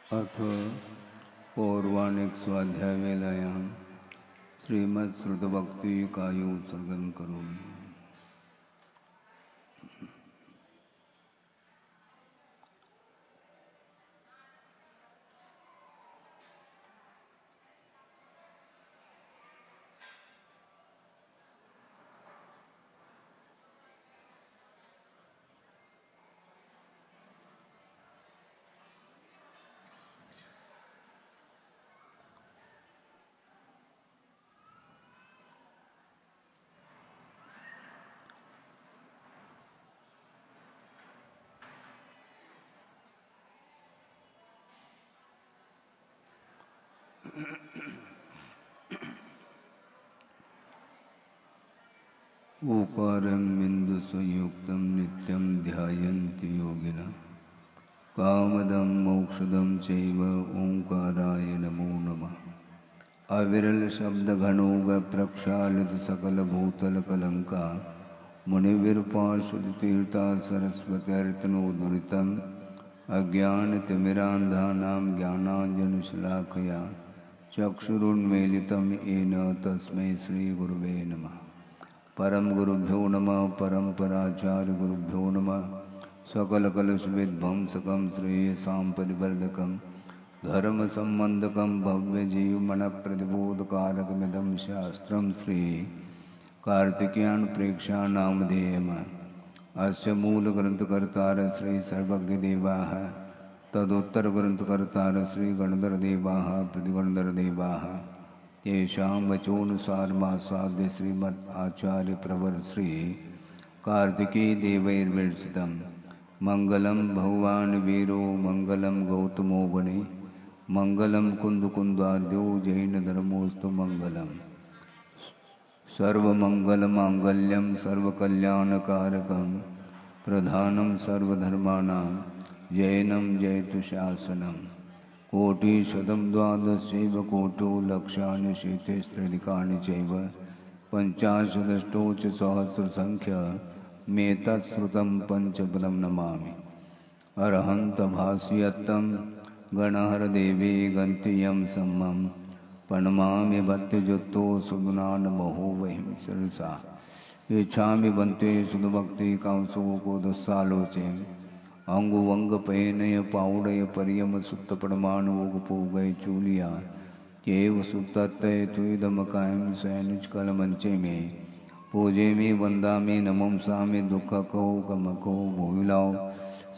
अथ पौर्वाणिक स्वाध्याय वेलायां श्रीमत्श्रुतभक्ति कायोत्सर्गं करोमि। ओकारं बिन्दुसंयुक्तं नित्यं ध्यायन्ति योगिनः कामदं मोक्षदं चैव ओंकाराय नमो नमः। अविरल शब्द घनोग प्रक्षालित सकल भूतल कलंका मुनिविरपाशुद तीर्था सरस्वत्यर्तनोदुरितम् अज्ञानतिमिरान्धानां ज्ञानाञ्जनशलाकया चक्षुरुन्मीलितं येन तस्मै श्रीगुरुवे नमः। परम गुरुभ्यो नमः। परम्पराचार्य गुरुभ्यो नमः। सकलकलुषविध्वंसकं श्रेयसां परिवर्धकं धर्म संबंधकं भव्यजीवमनप्रतिबोधकारकमिदं शास्त्रं श्री कार्तिकेयन प्रेक्षा नामधेयम्। अस्य मूलग्रंथकर्तार श्री सर्वज्ञदेवाः तदुत्तरग्रंथकर्तार श्री गणधरदेवाः प्रतिगणधरदेवाः तेषां वचोनुसारमासाद्य श्रीमद् आचार्य प्रवर श्री कार्तिकेय देवैर्विरचितं मंगलम भगवान वीरो मंगलम गौतमो वने मंगलम कुंदकुंदाद्यो जैन धर्मोस्तु मंगलम सर्वमंगलमांगल्यं सर्वकल्याणकारकं प्रधानं सर्वधर्माणां जैनं जयतु शासनम्। कोटिशतं द्वादशैव कोटो लक्षानि शेतेस्त्रिदिकानि चैव पञ्चाशदष्टौ च सहस्रसङ्ख्यमेतत्श्रुतं पञ्चपदं नमामि। अरहन्तभास्यत्तं गणहरदेवे गन्त्यं सम्मं प्रणमामि भक्तियुक्तो सुगुणान्महो वहिं शिरसा यच्छामि बन्ते सुधभक्ति कांसोकोदस्सालोचे अंगुवंगपयनय पाउडय परियम सुत्त परमाणुगपोगय चूलिया केव सुत्तय तुदमकायं सैनिचकल मंचे में पूजे में वंदा में नमम सा में दुख कहो कमको भूलाओ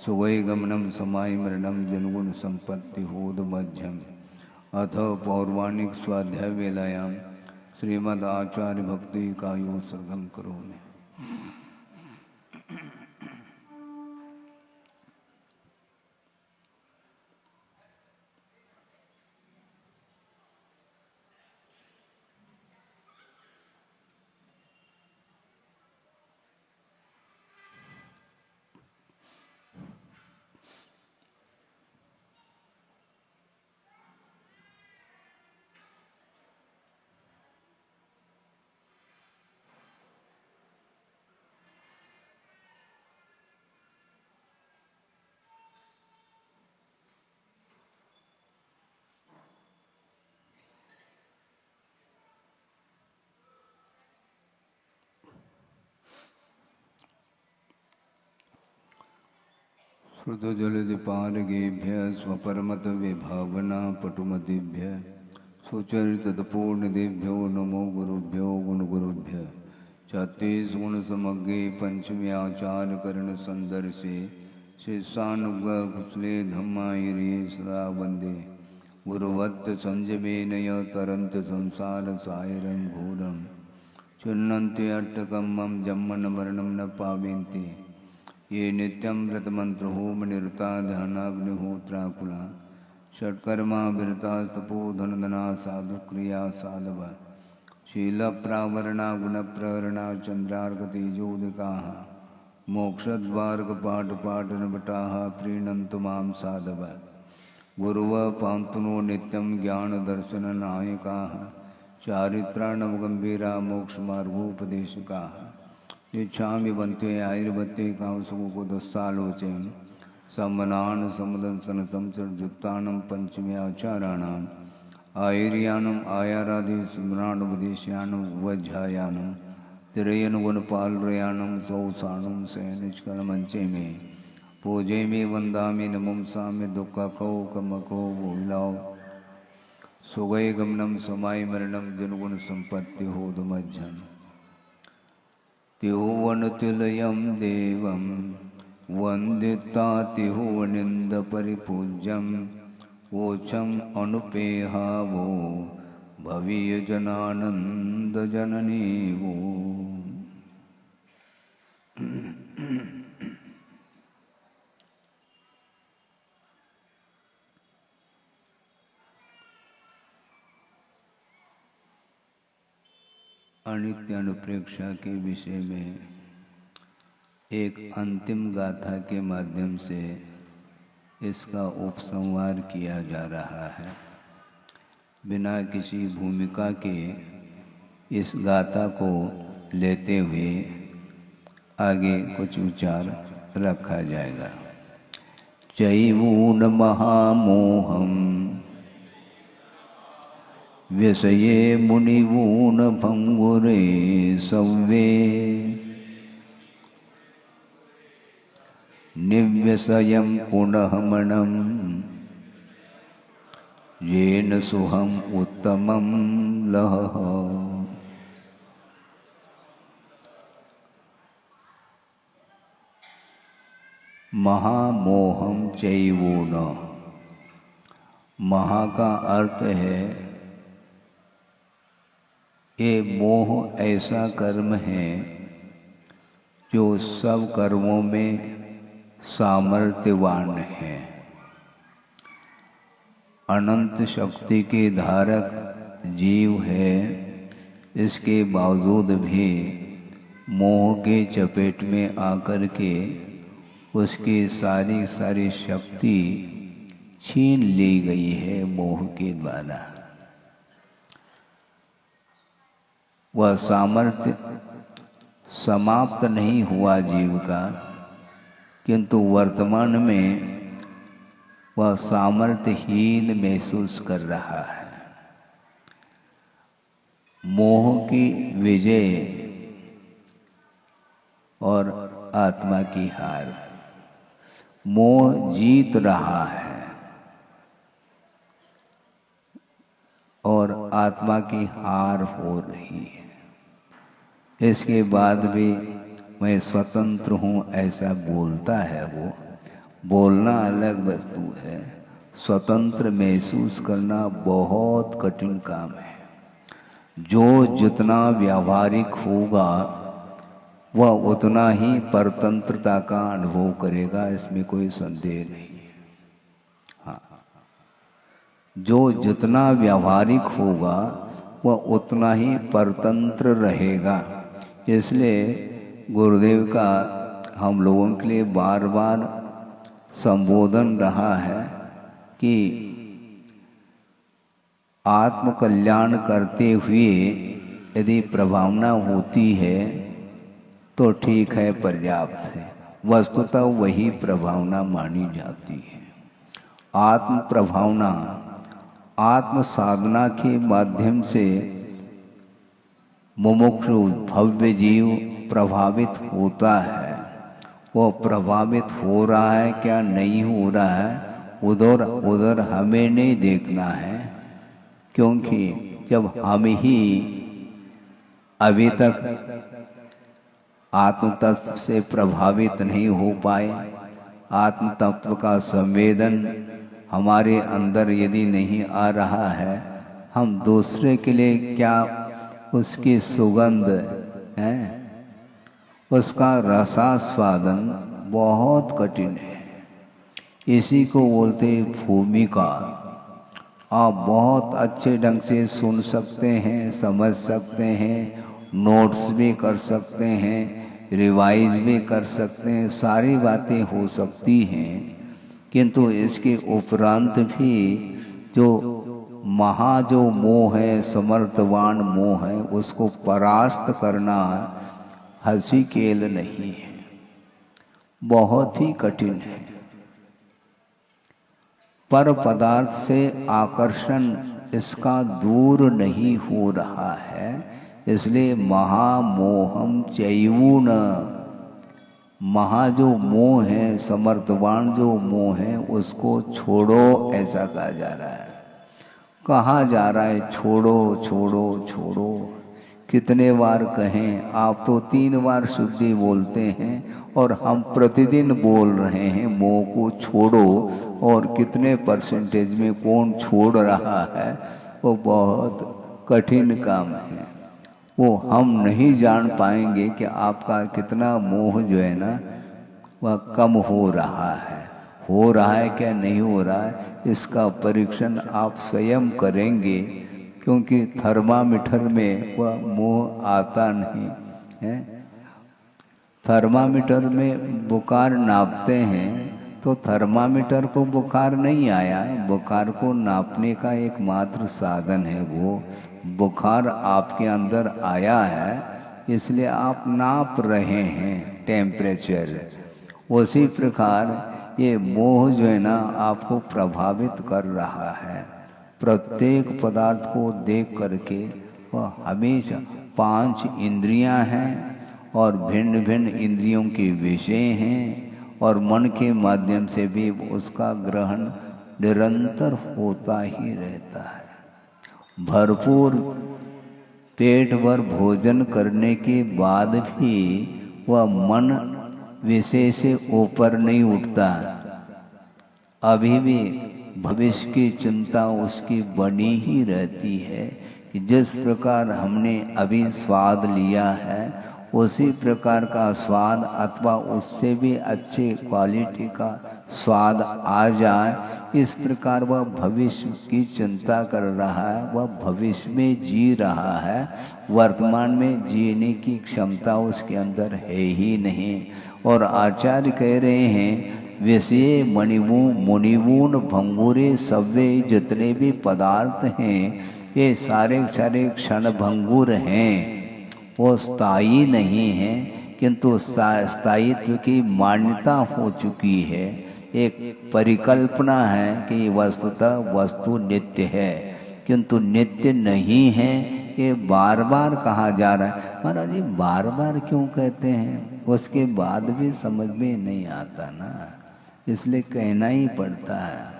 सुगय गमनम समाय मरणम जनगुण संपत्ति होद मध्यम। अथ पौर्वाणिक स्वाध्याय वेलायां श्रीमद् आचार्य भक्ति कायोत्सर्गं करोमि। श्रुतजलदिपारगेभ्य स्वपरमत विभावना पटुमतिभ्य सुचरितपूर्णदेभ्यो नमो गुरुभ्यो गुणगुरुभ्य। छत्तीस गुण समग्रे पंचम्याचार करण संदर्शे शिष्यानुग्रह कुशले धम्मायिरे सदा वंदे गुरुवत्त संजमेनय तरंत संसार सायरं घोरं चिन्नन्ति अट्टकं मम जम्मन मरणं न पावेन्ति ये नित्यं व्रतमंत्रहोम निरता ध्यानाग्निहोत्राकुला षट्कर्मा विरतास्तपोधनधना साधुक्रिया साधव शीलप्रावरणा गुणप्रहरणा चंद्रार्कतेजोदिकाः मोक्षद्वारकपाटपाटनभटाः प्रीणन्तु मां साधव गुरुव पान्तुनो नित्यं ज्ञानदर्शननायकाः चारित्राणवगम्भीरा मोक्षमार्गोपदेशकाः। यच्छामि बन्ते आयुर्बत्ते कांसुकोदस्सालोचे समनान समदंसन संसर्जुत्तानं पंचम्याचाराणां आयर्यानम आयाराधि स्मराणुपदेश्यानम वज्रायानम तिरयनुगुणपालरयानम सौसानम सैनिचकलमंचे में पूजे में वंदामि नमंसामि दुःखको कमको भूलाओ सुगय गमनम समाय मरणम जनगुण संपत्ति होदमज्जन तिहुवनतिलयं देवं वंदिता तिहुवनिंद परिपूज्यम वोचम अनुपेहावो भवीय जनानंद जननी वो। अनित्य अनुप्रेक्षा के विषय में एक अंतिम गाथा के माध्यम से इसका उपसंहार किया जा रहा है। बिना किसी भूमिका के इस गाथा को लेते हुए आगे कुछ विचार रखा जाएगा। चैवून महामोहम व्यसये मुनिवून भंगुरे सव्वे निव्यसयं पुनः मणं येन सुहम उत्तमं लह। महामोहम चैवून, महा का अर्थ है ये मोह ऐसा कर्म है जो सब कर्मों में सामर्थ्यवान है। अनंत शक्ति के धारक जीव है, इसके बावजूद भी मोह के चपेट में आकर के उसकी सारी सारी शक्ति छीन ली गई है मोह के द्वारा। वह सामर्थ्य समाप्त नहीं हुआ जीव का, किंतु वर्तमान में वह सामर्थ्यहीन महसूस कर रहा है। मोह की विजय और आत्मा की हार। मोह जीत रहा है और आत्मा की हार हो रही है। इसके बाद भी मैं स्वतंत्र हूँ ऐसा बोलता है वो। बोलना अलग वस्तु है, स्वतंत्र महसूस करना बहुत कठिन काम है। जो जितना व्यावहारिक होगा वह उतना ही परतंत्रता का अनुभव करेगा, इसमें कोई संदेह नहीं है। हाँ, जो जितना व्यावहारिक होगा वह उतना ही परतंत्र रहेगा। इसलिए गुरुदेव का हम लोगों के लिए बार बार संबोधन रहा है कि आत्मकल्याण करते हुए यदि प्रभावना होती है तो ठीक है, पर्याप्त है। वस्तुतः वही प्रभावना मानी जाती है। आत्म प्रभावना आत्म साधना के माध्यम से मुमुक्षु भव्य जीव प्रभावित होता है। वो प्रभावित हो रहा है क्या नहीं हो रहा है, उधर उधर हमें नहीं देखना है, क्योंकि जब हम ही अभी तक आत्म तत्व से प्रभावित नहीं हो पाए, आत्म तत्व का संवेदन हमारे अंदर यदि नहीं आ रहा है, हम दूसरे के लिए क्या उसकी सुगंध है, उसका रसास्वादन बहुत कठिन है। इसी को बोलते भूमिका। आप बहुत अच्छे ढंग से सुन सकते हैं, समझ सकते हैं, नोट्स भी कर सकते हैं, रिवाइज भी कर सकते हैं, सारी बातें हो सकती हैं, किंतु इसके उपरांत भी जो जो मोह है, समर्थवान मोह है, उसको परास्त करना हंसी खेल नहीं है, बहुत ही कठिन है। पर पदार्थ से आकर्षण इसका दूर नहीं हो रहा है, इसलिए महामोहम चैवून, महा जो मोह है, समर्थवान जो मोह है, उसको छोड़ो, ऐसा कहा जा रहा है। कहा जा रहा है छोड़ो छोड़ो छोड़ो। कितने बार कहें? आप तो 3 बार शुद्धि बोलते हैं और हम प्रतिदिन बोल रहे हैं मोह को छोड़ो। और कितने परसेंटेज में कौन छोड़ रहा है, वो बहुत कठिन काम है। वो हम नहीं जान पाएंगे कि आपका कितना मोह जो है ना वह कम हो रहा है क्या नहीं हो रहा है, इसका परीक्षण आप स्वयं करेंगे। क्योंकि थर्मामीटर में वह मोह आता नहीं है। थर्मामीटर में बुखार नापते हैं तो थर्मामीटर को बुखार नहीं आया, बुखार को नापने का एकमात्र साधन है वो। बुखार आपके अंदर आया है, इसलिए आप नाप रहे हैं टेम्परेचर। उसी प्रकार ये मोह जो है ना आपको प्रभावित कर रहा है। प्रत्येक पदार्थ को देख करके वह हमेशा 5 इंद्रियां हैं और भिन्न भिन्न इंद्रियों के विषय हैं, और मन के माध्यम से भी उसका ग्रहण निरंतर होता ही रहता है। भरपूर पेट भर भोजन करने के बाद भी वह मन विषय से ऊपर नहीं उठता। अभी भी भविष्य की चिंता उसकी बनी ही रहती है कि जिस प्रकार हमने अभी स्वाद लिया है उसी प्रकार का स्वाद अथवा उससे भी अच्छे क्वालिटी का स्वाद आ जाए, इस प्रकार वह भविष्य की चिंता कर रहा है। वह भविष्य में जी रहा है, वर्तमान में जीने की क्षमता उसके अंदर है ही नहीं। और आचार्य कह रहे हैं विषय मुनिवून भंगुरे सव्वे, जितने भी पदार्थ हैं ये सारे सारे क्षण भंगुर हैं, वो स्थायी नहीं है, किंतु स्थायित्व की मान्यता हो चुकी है। एक परिकल्पना है कि वस्तुतः वस्तु नित्य है, किंतु नित्य नहीं है। ये बार बार कहा जा रहा है। महाराज जी बार बार क्यों कहते हैं? उसके बाद भी समझ में नहीं आता ना, इसलिए कहना ही पड़ता है।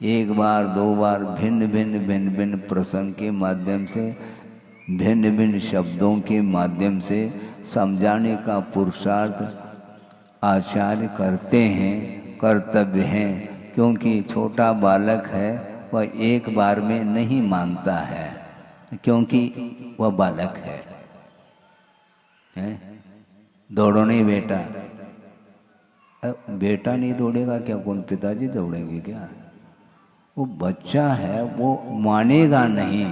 एक बार 2 बार भिन्न भिन्न प्रसंग के माध्यम से, भिन्न भिन्न शब्दों के माध्यम से समझाने का पुरुषार्थ आचार्य करते हैं, कर्तव्य है। क्योंकि छोटा बालक है वह एक बार में नहीं मानता है, क्योंकि वह बालक है। दौड़ो नहीं बेटा, बेटा नहीं दौड़ेगा क्या? कौन पिताजी दौड़ेंगे क्या? वो बच्चा है, वो मानेगा नहीं।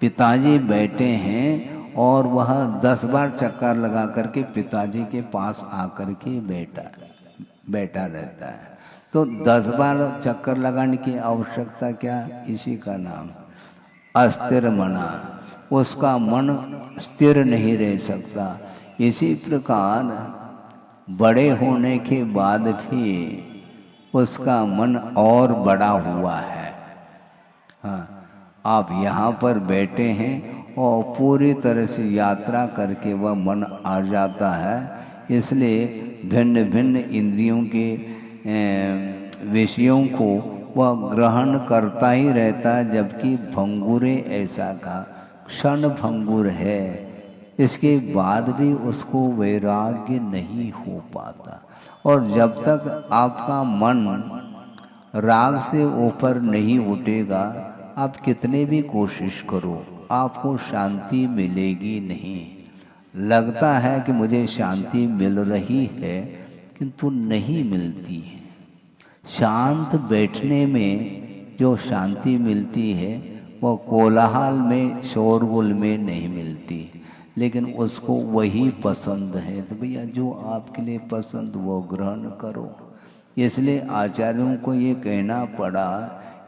पिताजी बैठे हैं और वह 10 बार चक्कर लगा करके पिताजी के पास आकर के बैठा रहता है। तो 10 बार चक्कर लगाने की आवश्यकता क्या? इसी का नाम अस्थिर मना। उसका मन स्थिर नहीं रह सकता। इसी प्रकार बड़े होने के बाद भी उसका मन और बड़ा हुआ है। हाँ, आप यहाँ पर बैठे हैं और पूरी तरह से यात्रा करके वह मन आ जाता है। इसलिए भिन्न भिन्न इंद्रियों के विषयों को वह ग्रहण करता ही रहता है, जबकि भंगुरे ऐसा का क्षण भंगुर है। इसके बाद भी उसको वैराग्य नहीं हो पाता। और जब तक आपका मन राग से ऊपर नहीं उठेगा, आप कितने भी कोशिश करो आपको शांति मिलेगी नहीं। लगता है कि मुझे शांति मिल रही है, किंतु नहीं मिलती है। शांत बैठने में जो शांति मिलती है वो कोलाहल में, शोरगुल में नहीं मिलती। लेकिन उसको वही पसंद है, तो भैया जो आपके लिए पसंद वो ग्रहण करो। इसलिए आचार्यों को ये कहना पड़ा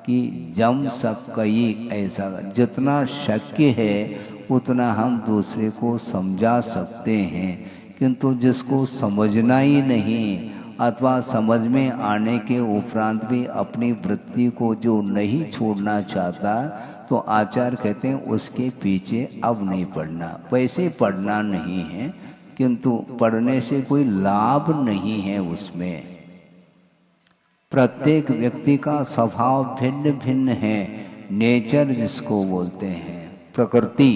कि जम सकई, ऐसा जितना शक्य है उतना हम दूसरे को समझा सकते हैं, किंतु जिसको समझना ही नहीं अथवा समझ में आने के उपरांत भी अपनी वृत्ति को जो नहीं छोड़ना चाहता, तो आचार्य कहते हैं उसके पीछे अब नहीं पड़ना। वैसे पढ़ना नहीं है, किंतु पढ़ने से कोई लाभ नहीं है उसमें। प्रत्येक व्यक्ति का स्वभाव भिन्न भिन्न है, नेचर जिसको बोलते हैं, प्रकृति।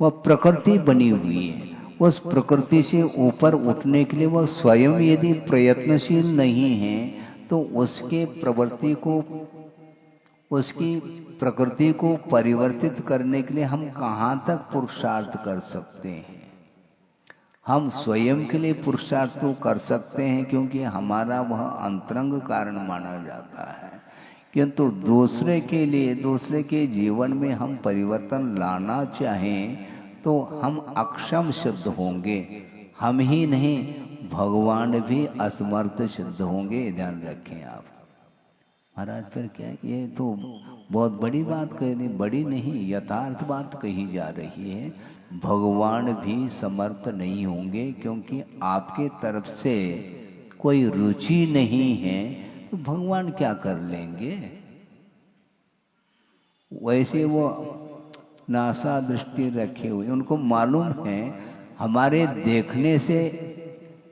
वह प्रकृति बनी हुई है। उस प्रकृति से ऊपर उठने के लिए वह स्वयं यदि प्रयत्नशील नहीं है, तो उसके प्रवृत्ति को, उसकी प्रकृति को परिवर्तित करने के लिए हम कहाँ तक पुरुषार्थ कर सकते हैं। हम स्वयं के लिए पुरुषार्थ तो कर सकते हैं, क्योंकि हमारा वह अंतरंग कारण माना जाता है, किंतु दूसरे के लिए, दूसरे के जीवन में हम परिवर्तन लाना चाहें तो हम अक्षम सिद्ध होंगे। हम ही नहीं, भगवान भी असमर्थ सिद्ध होंगे। ध्यान रखें आप। महाराज फिर क्या, ये तो बहुत बड़ी बात कह रही, बड़ी नहीं, यथार्थ बात कही जा रही है। भगवान भी समर्थ नहीं होंगे, क्योंकि आपके तरफ से कोई रुचि नहीं है, तो भगवान क्या कर लेंगे। वैसे वो नासा दृष्टि रखे हुए, उनको मालूम है हमारे देखने से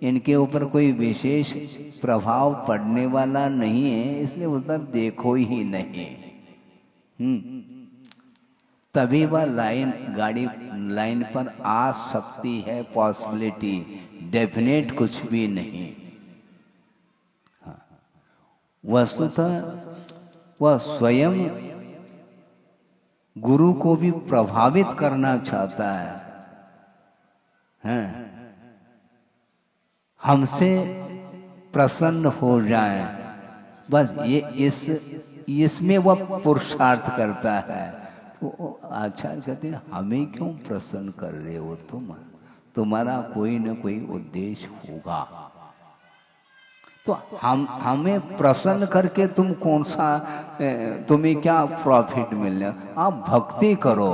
इनके ऊपर कोई विशेष प्रभाव पड़ने वाला नहीं है, इसलिए उधर देखो ही नहीं। तभी वह गाड़ी लाइन पर आ सकती है, पॉसिबिलिटी, डेफिनेट कुछ भी नहीं। हाँ, वस्तुतः वह स्वयं गुरु को भी प्रभावित करना चाहता है। हैं? हमसे प्रसन्न हो जाए, बस ये इसमें वह पुरुषार्थ करता है। तो आचार्य कहते हैं हमें क्यों प्रसन्न कर रहे हो तुम, तुम्हारा कोई न कोई उद्देश्य होगा। तो हमें प्रसन्न करके तुम कौन सा, तुम्हें क्या प्रॉफिट मिलने, आप भक्ति करो।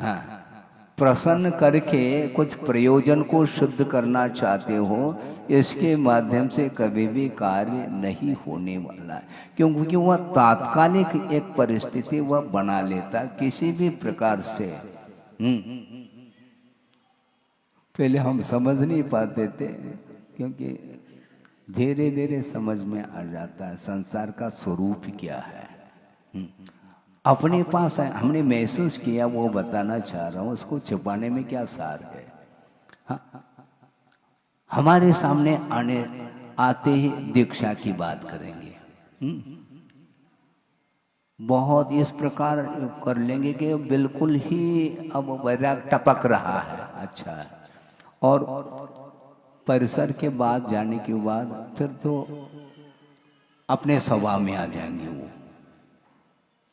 हाँ, प्रसन्न करके कुछ प्रयोजन को शुद्ध करना चाहते हो, इसके माध्यम से कभी भी कार्य नहीं होने वाला है, क्योंकि वह तात्कालिक एक परिस्थिति वह बना लेता किसी भी प्रकार से। पहले हम समझ नहीं पाते थे, क्योंकि धीरे धीरे समझ में आ जाता है संसार का स्वरूप क्या है। अपने पास है, हमने महसूस किया, वो बताना चाह रहा हूँ, उसको छुपाने में क्या सार है। हाँ, हमारे सामने आते ही दीक्षा की बात करेंगे, बहुत इस प्रकार कर लेंगे कि बिल्कुल ही अब वैराग टपक रहा है। अच्छा है, और परिसर के बाद जाने के बाद फिर तो अपने स्वभाव में आ जाएंगे वो।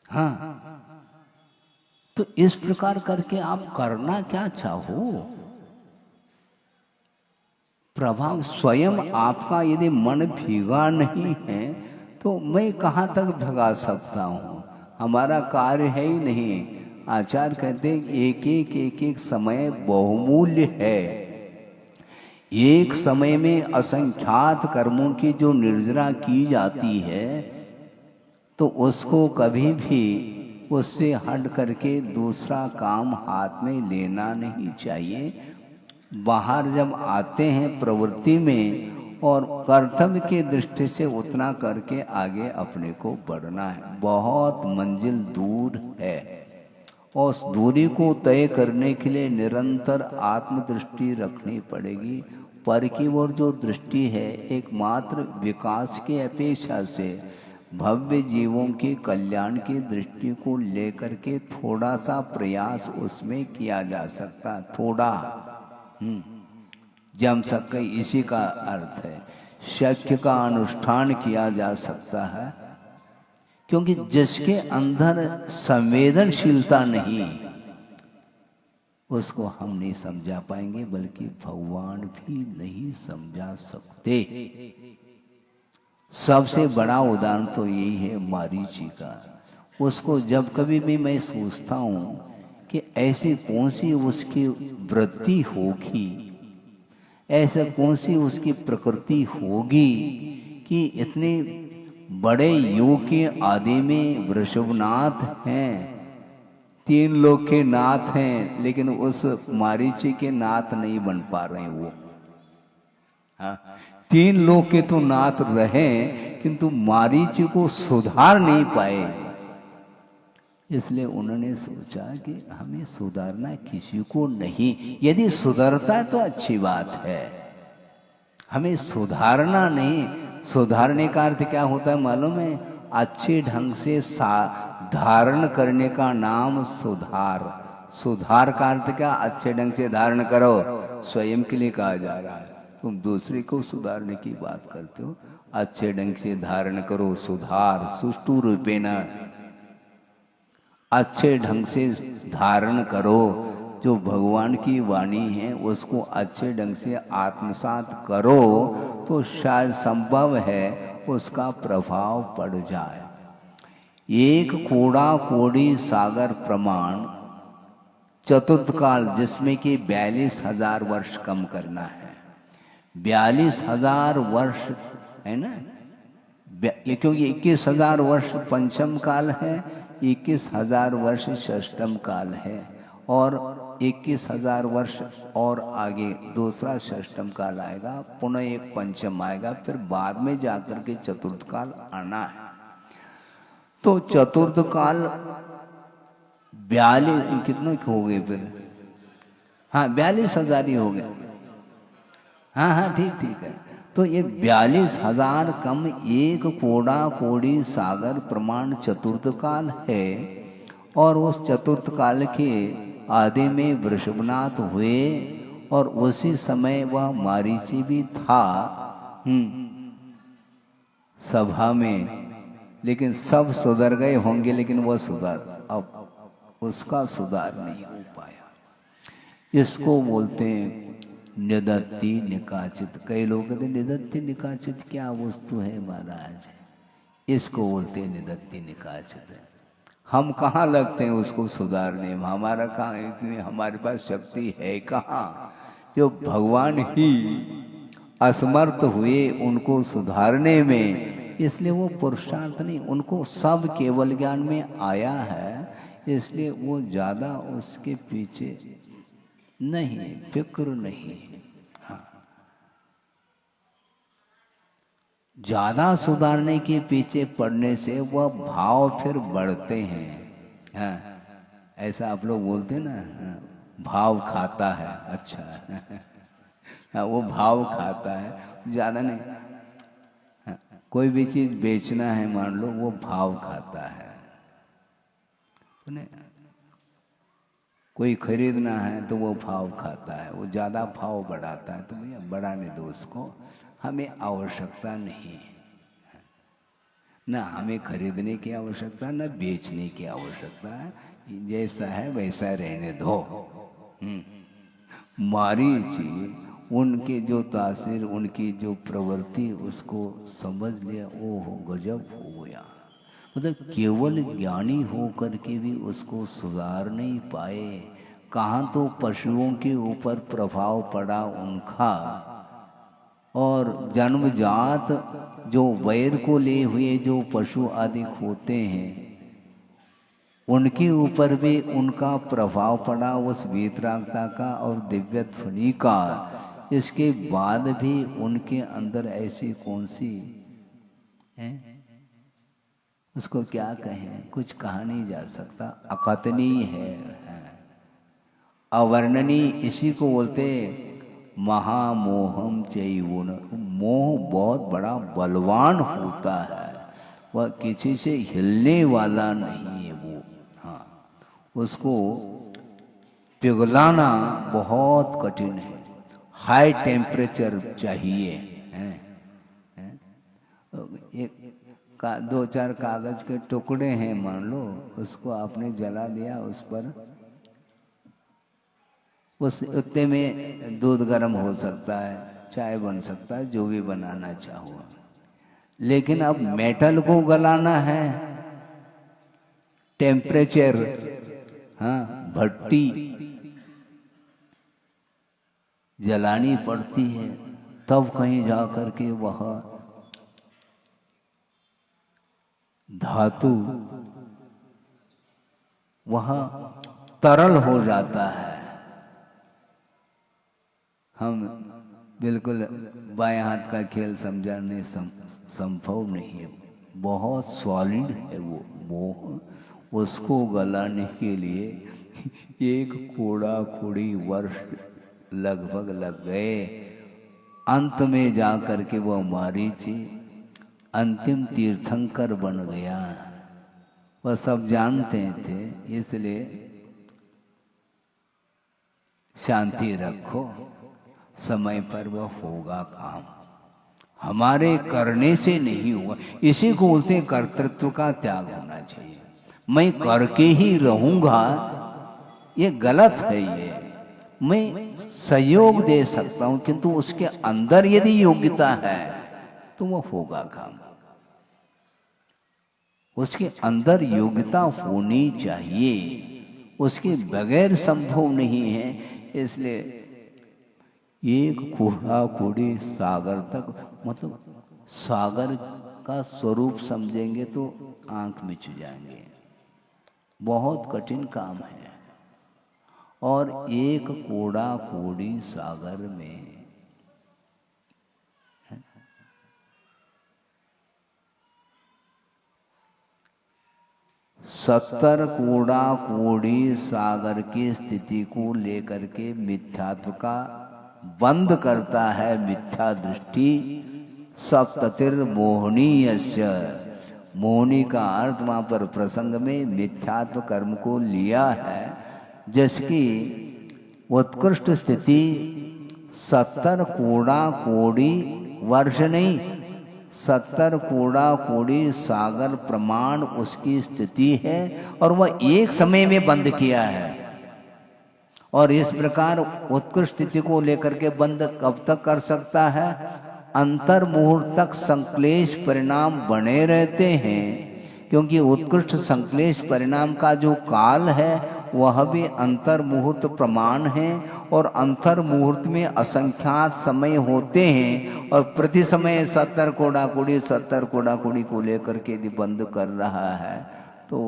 हाँ, तो इस प्रकार करके आप करना क्या चाहो, प्रभाव स्वयं आपका यदि मन भीगा नहीं है, तो मैं कहाँ तक भगा सकता हूँ, हमारा कार्य है ही नहीं। आचार्य कहते हैं एक एक समय बहुमूल्य है। एक समय में असंख्यात कर्मों की जो निर्जरा की जाती है, तो उसको कभी भी उससे हट करके दूसरा काम हाथ में लेना नहीं चाहिए। बाहर जब आते हैं प्रवृत्ति में, और कर्तव्य की दृष्टि से उतना करके आगे अपने को बढ़ना है। बहुत मंजिल दूर है, और उस दूरी को तय करने के लिए निरंतर आत्मदृष्टि रखनी पड़ेगी। पर की ओर जो दृष्टि है, एकमात्र विकास की अपेक्षा से भव्य जीवों के कल्याण की दृष्टि को लेकर के थोड़ा सा प्रयास उसमें किया जा सकता, थोड़ा जम सके, इसी का अर्थ है। शक्य का अनुष्ठान किया जा सकता है, क्योंकि जिसके अंदर संवेदनशीलता नहीं, उसको हम नहीं समझा पाएंगे, बल्कि भगवान भी नहीं समझा सकते। सबसे बड़ा उदाहरण तो यही है मारीची का। उसको जब कभी भी मैं सोचता हूँ कि ऐसी कौन सी उसकी वृत्ति होगी, ऐसा कौन सी उसकी प्रकृति होगी कि इतने बड़े योग के आदि में वृषभनाथ हैं, 3 लोक के नाथ हैं, लेकिन उस मारीची के नाथ नहीं बन पा रहे वो। हाँ, 3 लोक के तो नाथ रहे किंतु मारीची को सुधार नहीं पाए। इसलिए उन्होंने सोचा कि हमें सुधारना किसी को नहीं, यदि सुधरता है तो अच्छी बात है, हमें सुधारना नहीं। सुधारने का अर्थ क्या होता है मालूम है? अच्छे ढंग से धारण करने का नाम सुधार। सुधार का अर्थ क्या? अच्छे ढंग से धारण करो, स्वयं के लिए कहा जा रहा है। तुम दूसरे को सुधारने की बात करते हो, अच्छे ढंग से धारण करो, सुधार सुष्टु रूपेण, अच्छे ढंग से धारण करो। जो भगवान की वाणी है उसको अच्छे ढंग से आत्मसात करो तो शायद संभव है उसका प्रभाव पड़ जाए। एक कोड़ा कोड़ी सागर प्रमाण चतुर्थ काल, जिसमें कि 42,000 वर्ष कम करना है। 42,000 वर्ष है ना, क्योंकि 21,000 वर्ष पंचम काल है, 21,000 वर्ष षष्टम काल है, और 21,000 वर्ष और आगे दूसरा षष्टम काल आएगा, पुनः एक पंचम आएगा, फिर बाद में जाकर के चतुर्थ काल आना है। तो चतुर्थ काल 42 कितने हो गए फिर? हाँ 42,000 ही हो गए। हाँ हाँ ठीक है। तो ये 42,000 कम एक कोड़ा कोड़ी सागर प्रमाण चतुर्थ काल है, और उस चतुर्थ काल के आदि में वृषभनाथ हुए, और उसी समय वह मारीची भी था सभा में। लेकिन सब सुधर गए होंगे, लेकिन वह सुधार, अब उसका सुधार नहीं हो पाया। इसको बोलते हैं निदत्ति निकाचित। कई लोग कहते निदत्ति निकाचित क्या वस्तु है महाराज? इसको बोलते हैं निदत्ति निकाचित। हम कहाँ लगते हैं उसको सुधारने में? हमारा कहाँ, इसमें हमारे पास शक्ति है कहाँ? जो भगवान ही असमर्थ हुए उनको सुधारने में, इसलिए वो पुरुषार्थ नहीं, उनको सब केवल ज्ञान में आया है, इसलिए वो ज़्यादा उसके पीछे नहीं, फिक्र नहीं। हाँ, ज़्यादा सुधारने के पीछे पड़ने से वह भाव फिर बढ़ते हैं। हाँ, ऐसा आप लोग बोलते ना, हाँ, भाव खाता है। अच्छा हाँ, वो भाव खाता है, ज़्यादा नहीं। हाँ, कोई भी चीज़ बेचना है मान लो, वो भाव खाता है। तो नहीं, कोई खरीदना है तो वो भाव खाता है, वो ज़्यादा भाव बढ़ाता है। तो भैया बढ़ाने दो उसको, हमें आवश्यकता नहीं है। ना हमें खरीदने की आवश्यकता, ना बेचने की आवश्यकता है, जैसा है वैसा रहने दो। मारीची उनके जो तासीर, उनकी जो प्रवृत्ति, उसको समझ लिया, ओहो गजब हो गया। मतलब केवल ज्ञानी हो करके भी उसको सुधार नहीं पाए। कहाँ तो पशुओं के ऊपर प्रभाव पड़ा उनका, और जन्मजात जो वैर को लिए हुए जो पशु आदि होते हैं, उनके ऊपर भी उनका प्रभाव पड़ा, उस वीतरागता का और दिव्य ध्वनि का। इसके बाद भी उनके अंदर ऐसी कौन सी है, उसको क्या कहें, कुछ कहा नहीं जा सकता, अकथनीय है, अवर्णनीय। इसी को बोलते महामोहम चैवुन। मोह बहुत बड़ा बलवान होता है, वह किसी से हिलने वाला नहीं है वो। हाँ, उसको पिघलाना बहुत कठिन है, हाई टेम्परेचर चाहिए। एक 2-4 कागज के टुकड़े हैं मान लो, उसको आपने जला दिया, उस पर उस उतने में दूध गर्म हो सकता है, चाय बन सकता है, जो भी बनाना चाहो। लेकिन अब मेटल को गलाना है, टेम्परेचर, हाँ, भट्टी जलानी पड़ती है, तब कहीं जा कर के वह धातु वह तरल हो जाता है। हम बिल्कुल बाएं हाथ का खेल समझाने संभव नहीं है, बहुत सॉलिड है वो मोह। उसको गलाने के लिए एक कोड़ा कोड़ी वर्ष लगभग लग गए। अंत में जा कर के वह मारीची अंतिम तीर्थंकर बन गया। वह सब जानते थे, इसलिए शांति रखो, समय पर वह होगा काम, हमारे करने से नहीं हुआ। इसी को बोलते हैं कर्तृत्व का त्याग होना चाहिए। मैं करके ही रहूंगा, ये गलत है। ये मैं सहयोग दे सकता हूं, किंतु उसके अंदर यदि योग्यता है तो वह होगा काम। उसके अंदर योग्यता होनी चाहिए, उसके बगैर संभव नहीं है। इसलिए एक कूड़ा कूड़ी सागर तक, मतलब सागर का स्वरूप समझेंगे तो आंख मिच जाएंगे। बहुत कठिन काम है। और एक कूड़ा कूड़ी सागर में 70 कूड़ा कूड़ी सागर की स्थिति को लेकर के मिथ्यात्व का बंद करता है मिथ्या दृष्टि। सप्ततिर मोहनीयस्य, मोहनी का अर्थ वहां पर प्रसंग में मिथ्यात्व कर्म को लिया है, जिसकी उत्कृष्ट स्थिति 70 कूड़ा कोड़ी वर्ष नहीं, 70 कूड़ा कोड़ी सागर प्रमाण उसकी स्थिति है। और वह एक समय में बंद किया है। और इस प्रकार उत्कृष्ट स्थिति को लेकर के बंद कब तक कर सकता है? अंतर मुहूर्त तक संक्लेश परिणाम बने रहते हैं, क्योंकि उत्कृष्ट संक्लेश परिणाम का जो काल है वह भी अंतर मुहूर्त प्रमाण है। और अंतर मुहूर्त में असंख्यात समय होते हैं, और प्रति समय 70 कोड़ा कुड़ी 70 कोड़ा कुड़ी को लेकर के यदि बंद कर रहा है तो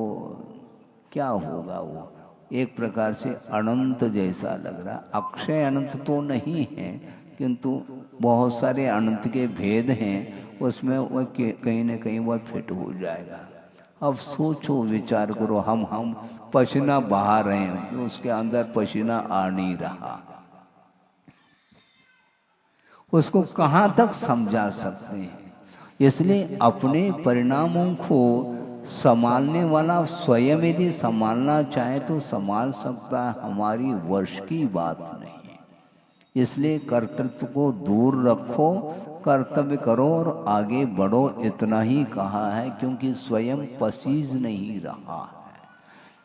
क्या होगा? वो एक प्रकार से अनंत जैसा लग रहा। अक्षय अनंत तो नहीं है, किंतु बहुत सारे अनंत के भेद हैं, उसमें वह कहीं न कहीं वह फिट हो जाएगा। अब सोचो, विचार करो, हम पसीना बहा रहे हैं तो उसके अंदर पसीना आ नहीं रहा, उसको कहाँ तक समझा सकते हैं? इसलिए अपने परिणामों को संभालने वाला स्वयं यदि संभालना चाहे तो संभाल सकता है, हमारी वश की बात नहीं है। इसलिए कर्तृत्व को दूर रखो, कर्तव्य करो और आगे बढ़ो, इतना ही कहा है। क्योंकि स्वयं पसीज नहीं रहा है।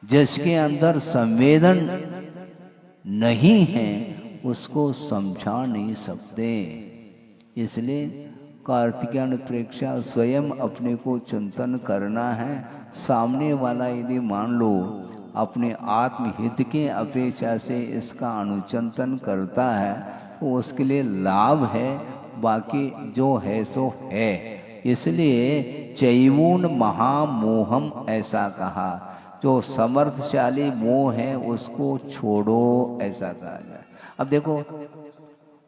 जिसके अंदर संवेदन नहीं है उसको समझा नहीं सकते। इसलिए कार्तिकेय प्रेक्षा स्वयं अपने को चिंतन करना है। सामने वाला यदि मान लो अपने आत्महित के अपेक्षा से इसका अनुचिंतन करता है तो उसके लिए लाभ है, बाकी जो है सो है। इसलिए चैवून महामोहम ऐसा कहा, जो समर्थशाली मोह है उसको छोड़ो, ऐसा कहा जाए। अब देखो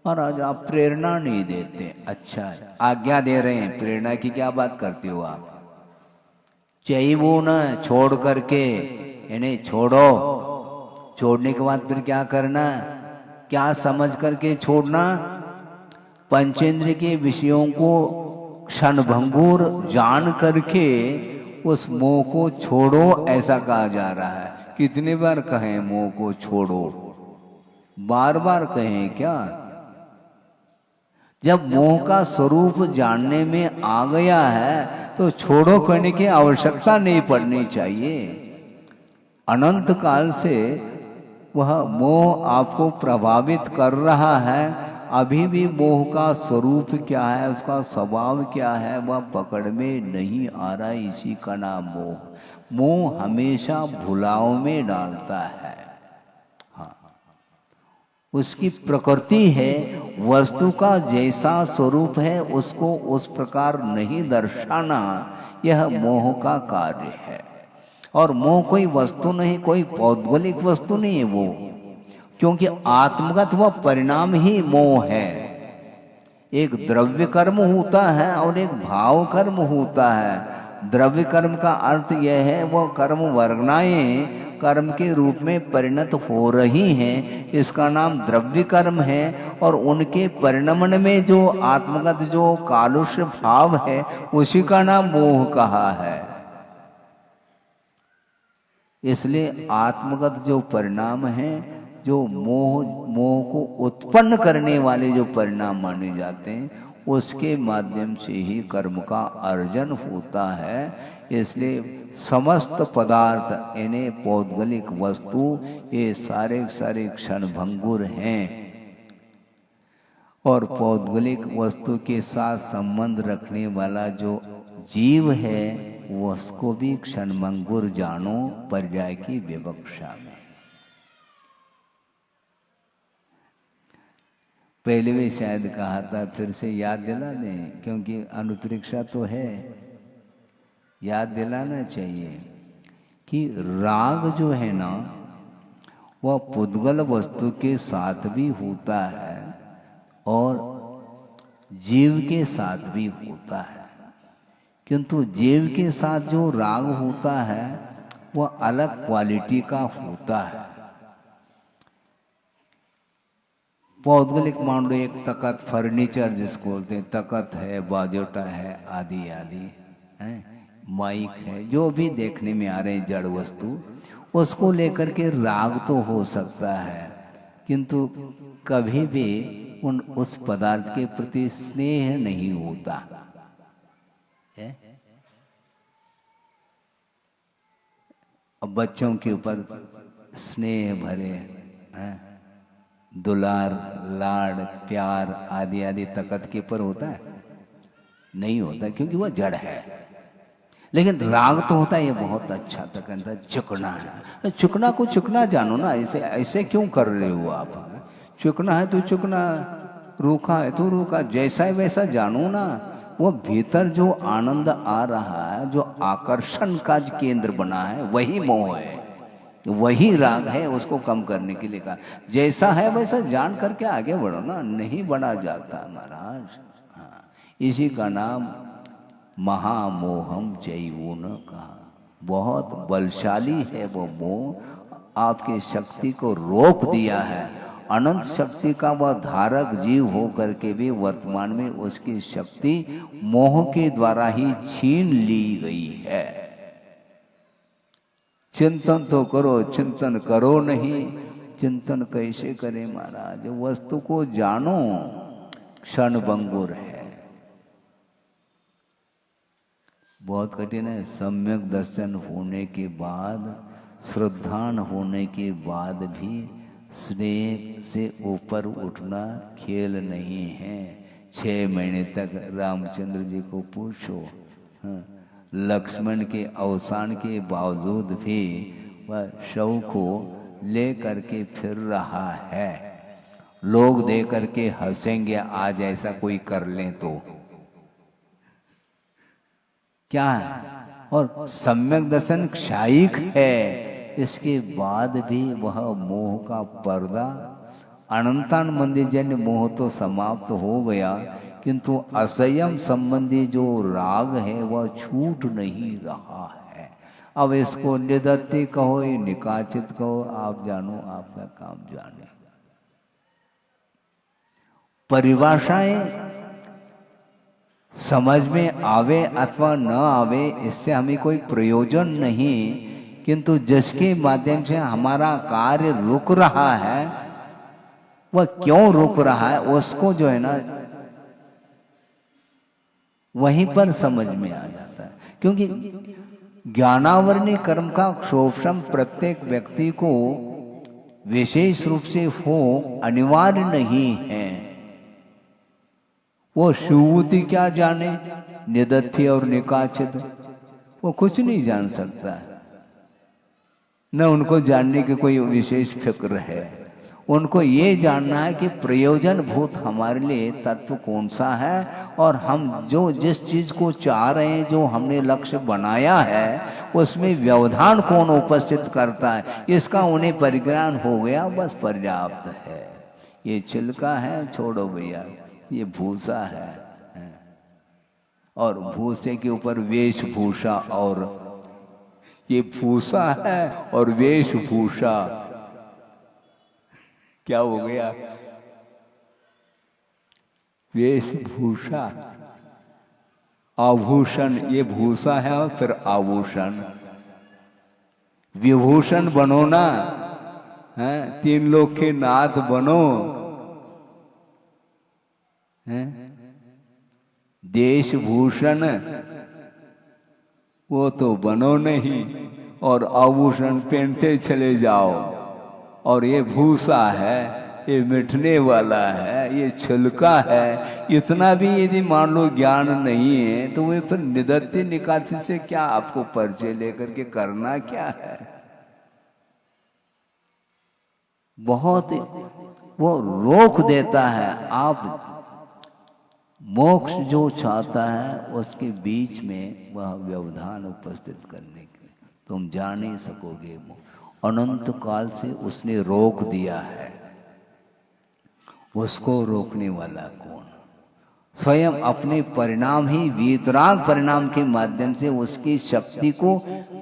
महाराज आप प्रेरणा नहीं देते, अच्छा आज्ञा दे रहे हैं, प्रेरणा की क्या बात करते हो आप? चैवून छोड़ करके, इन्हें छोड़ो। छोड़ने के बाद फिर क्या करना? क्या समझ करके छोड़ना? पंचेंद्र के विषयों को क्षणभंगुर जान करके उस मोह को छोड़ो, ऐसा कहा जा रहा है। कितने बार कहें मोह को छोड़ो? बार बार कहें क्या? जब मोह का स्वरूप जानने में आ गया है तो छोड़ो कहने की आवश्यकता नहीं पड़नी चाहिए। अनंत काल से वह मोह आपको प्रभावित कर रहा है, अभी भी मोह का स्वरूप क्या है, उसका स्वभाव क्या है, वह पकड़ में नहीं आ रहा। इसी का नाम मोह। मोह हमेशा भुलाव में डालता है। हाँ, उसकी प्रकृति है, वस्तु का जैसा स्वरूप है उसको उस प्रकार नहीं दर्शाना, यह मोह का कार्य है। और मोह कोई वस्तु नहीं, कोई भौगोलिक वस्तु नहीं है वो, क्योंकि आत्मगत वह परिणाम ही मोह है। एक द्रव्य कर्म होता है और एक भाव कर्म होता है। द्रव्य कर्म का अर्थ यह है वह कर्म वर्गनाएं कर्म के रूप में परिणत हो रही हैं, इसका नाम द्रव्य कर्म है। और उनके परिणमन में जो आत्मगत जो कालुष्य भाव है उसी का नाम मोह कहा है। इसलिए आत्मगत जो परिणाम है, जो मोह को उत्पन्न करने वाले जो परिणाम माने जाते हैं, उसके माध्यम से ही कर्म का अर्जन होता है। इसलिए समस्त पदार्थ यानी पौद्गलिक वस्तु ये सारे सारे क्षणभंगुर हैं। और पौद्गलिक वस्तु के साथ संबंध रखने वाला जो जीव है उसको भी क्षणभंगुर जानो, पर्याय की विवक्षा में। पहले भी शायद कहा था, फिर से याद दिला दें, क्योंकि अनुप्रेक्षा तो है, याद दिलाना चाहिए कि राग जो है ना वह पुद्गल वस्तु के साथ भी होता है और जीव के साथ भी होता है। किंतु जीव के साथ जो राग होता है वह अलग क्वालिटी का होता है। पौद्गलिक मान लो एक तकत, फर्नीचर जिसको बोलते हैं, तकत है, बाजोटा है, आदि आदि है, माइक है, जो भी देखने में आ रहे हैं जड़ वस्तु, उसको लेकर के राग तो हो सकता है, किंतु कभी भी उस पदार्थ के प्रति स्नेह नहीं होता है। अब बच्चों के ऊपर स्नेह भरे हैं, दुलार, लाड़, प्यार आदि आदि तकत के ऊपर होता है? नहीं होता, क्योंकि वह जड़ है। लेकिन राग तो होता है, ये बहुत अच्छा तकत है, चुकना है। चुकना को चुकना जानो ना, ऐसे ऐसे क्यों कर रहे हो आप? चुकना है तो चुकना, रूखा है तो रूखा, जैसा है वैसा जानो ना। वो भीतर जो आनंद आ रहा है, जो आकर्षण का केंद्र बना है, वही मोह है, वही राग है। उसको कम करने के लिए कहा, जैसा है वैसा जान करके आगे बढ़ो ना, नहीं बढ़ा जाता महाराज। हाँ, इसी का नाम महामोहम चैवो न कहा। बहुत बलशाली है वो मोह, आपकी शक्ति को रोक दिया है। अनंत शक्ति का वह धारक जीव हो करके भी वर्तमान में उसकी शक्ति मोह के द्वारा ही छीन ली गई है। चिंतन तो करो, चिंतन करो नहीं, चिंतन कैसे करें महाराज? वस्तु को जानो, क्षणभंगुर है, बहुत कठिन है। सम्यक दर्शन होने के बाद, श्रद्धान होने के बाद भी स्नेह से ऊपर उठना खेल नहीं है। 6 महीने तक रामचंद्र जी को पूछो, हाँ, लक्ष्मण के अवसान के बावजूद भी वह शव को ले करके फिर रहा है। लोग दे करके हंसेंगे आज ऐसा कोई कर ले तो क्या है? और सम्यक दर्शन क्षायिक है, इसके बाद भी वह मोह का पर्दा, अनंतान मंदिर जन्य मोह तो समाप्त हो गया, किंतु असंयम संबंधी जो राग है वह छूट नहीं रहा है। अब इसको निदत्ति कहो, निकाचित कहो, आप जानो, आपका काम जाने। परिभाषाएं समझ में आवे अथवा न आवे, इससे हमें कोई प्रयोजन नहीं, किंतु जिसके माध्यम से हमारा कार्य रुक रहा है, वह क्यों रुक रहा है उसको जो है ना वहीं पर समझ में आ जाता है। क्योंकि ज्ञानावरणी कर्म का शोषण प्रत्येक व्यक्ति को विशेष रूप से हो अनिवार्य नहीं है। वो शिवभूति क्या जाने, निदत्थि और निकाचित, वो कुछ नहीं जान सकता है, न उनको जानने की कोई विशेष फिक्र है। उनको ये जानना है कि प्रयोजन भूत हमारे लिए तत्व कौन सा है, और हम जो जिस चीज को चाह रहे हैं, जो हमने लक्ष्य बनाया है, उसमें व्यवधान कौन उपस्थित करता है, इसका उन्हें परिज्ञान हो गया, बस पर्याप्त है। ये छिलका है, छोड़ो भैया, ये भूसा है, और भूसे के ऊपर वेशभूषा, और ये भूसा है और वेशभूषा, क्या हो गया? वेशभूषा, आभूषण, ये भूसा है और फिर आभूषण। विभूषण बनो ना, है, तीन लोग के नाथ बनो, है, देशभूषण वो तो बनो नहीं, और आभूषण पहनते चले जाओ। और ये भूसा है, ये मिटने वाला है, ये छिलका है, इतना भी यदि मान लो ज्ञान नहीं है तो वे फिर निदत्ति निकासी से क्या आपको परिचय लेकर के करना क्या है? बहुत वो रोक देता है। आप मोक्ष जो चाहता है उसके बीच में वह व्यवधान उपस्थित करने के लिए तुम जा नहीं सकोगे। अनंत काल से उसने रोक दिया है, उसको रोकने वाला कौन? स्वयं अपने परिणाम ही वीतराग परिणाम के माध्यम से उसकी शक्ति को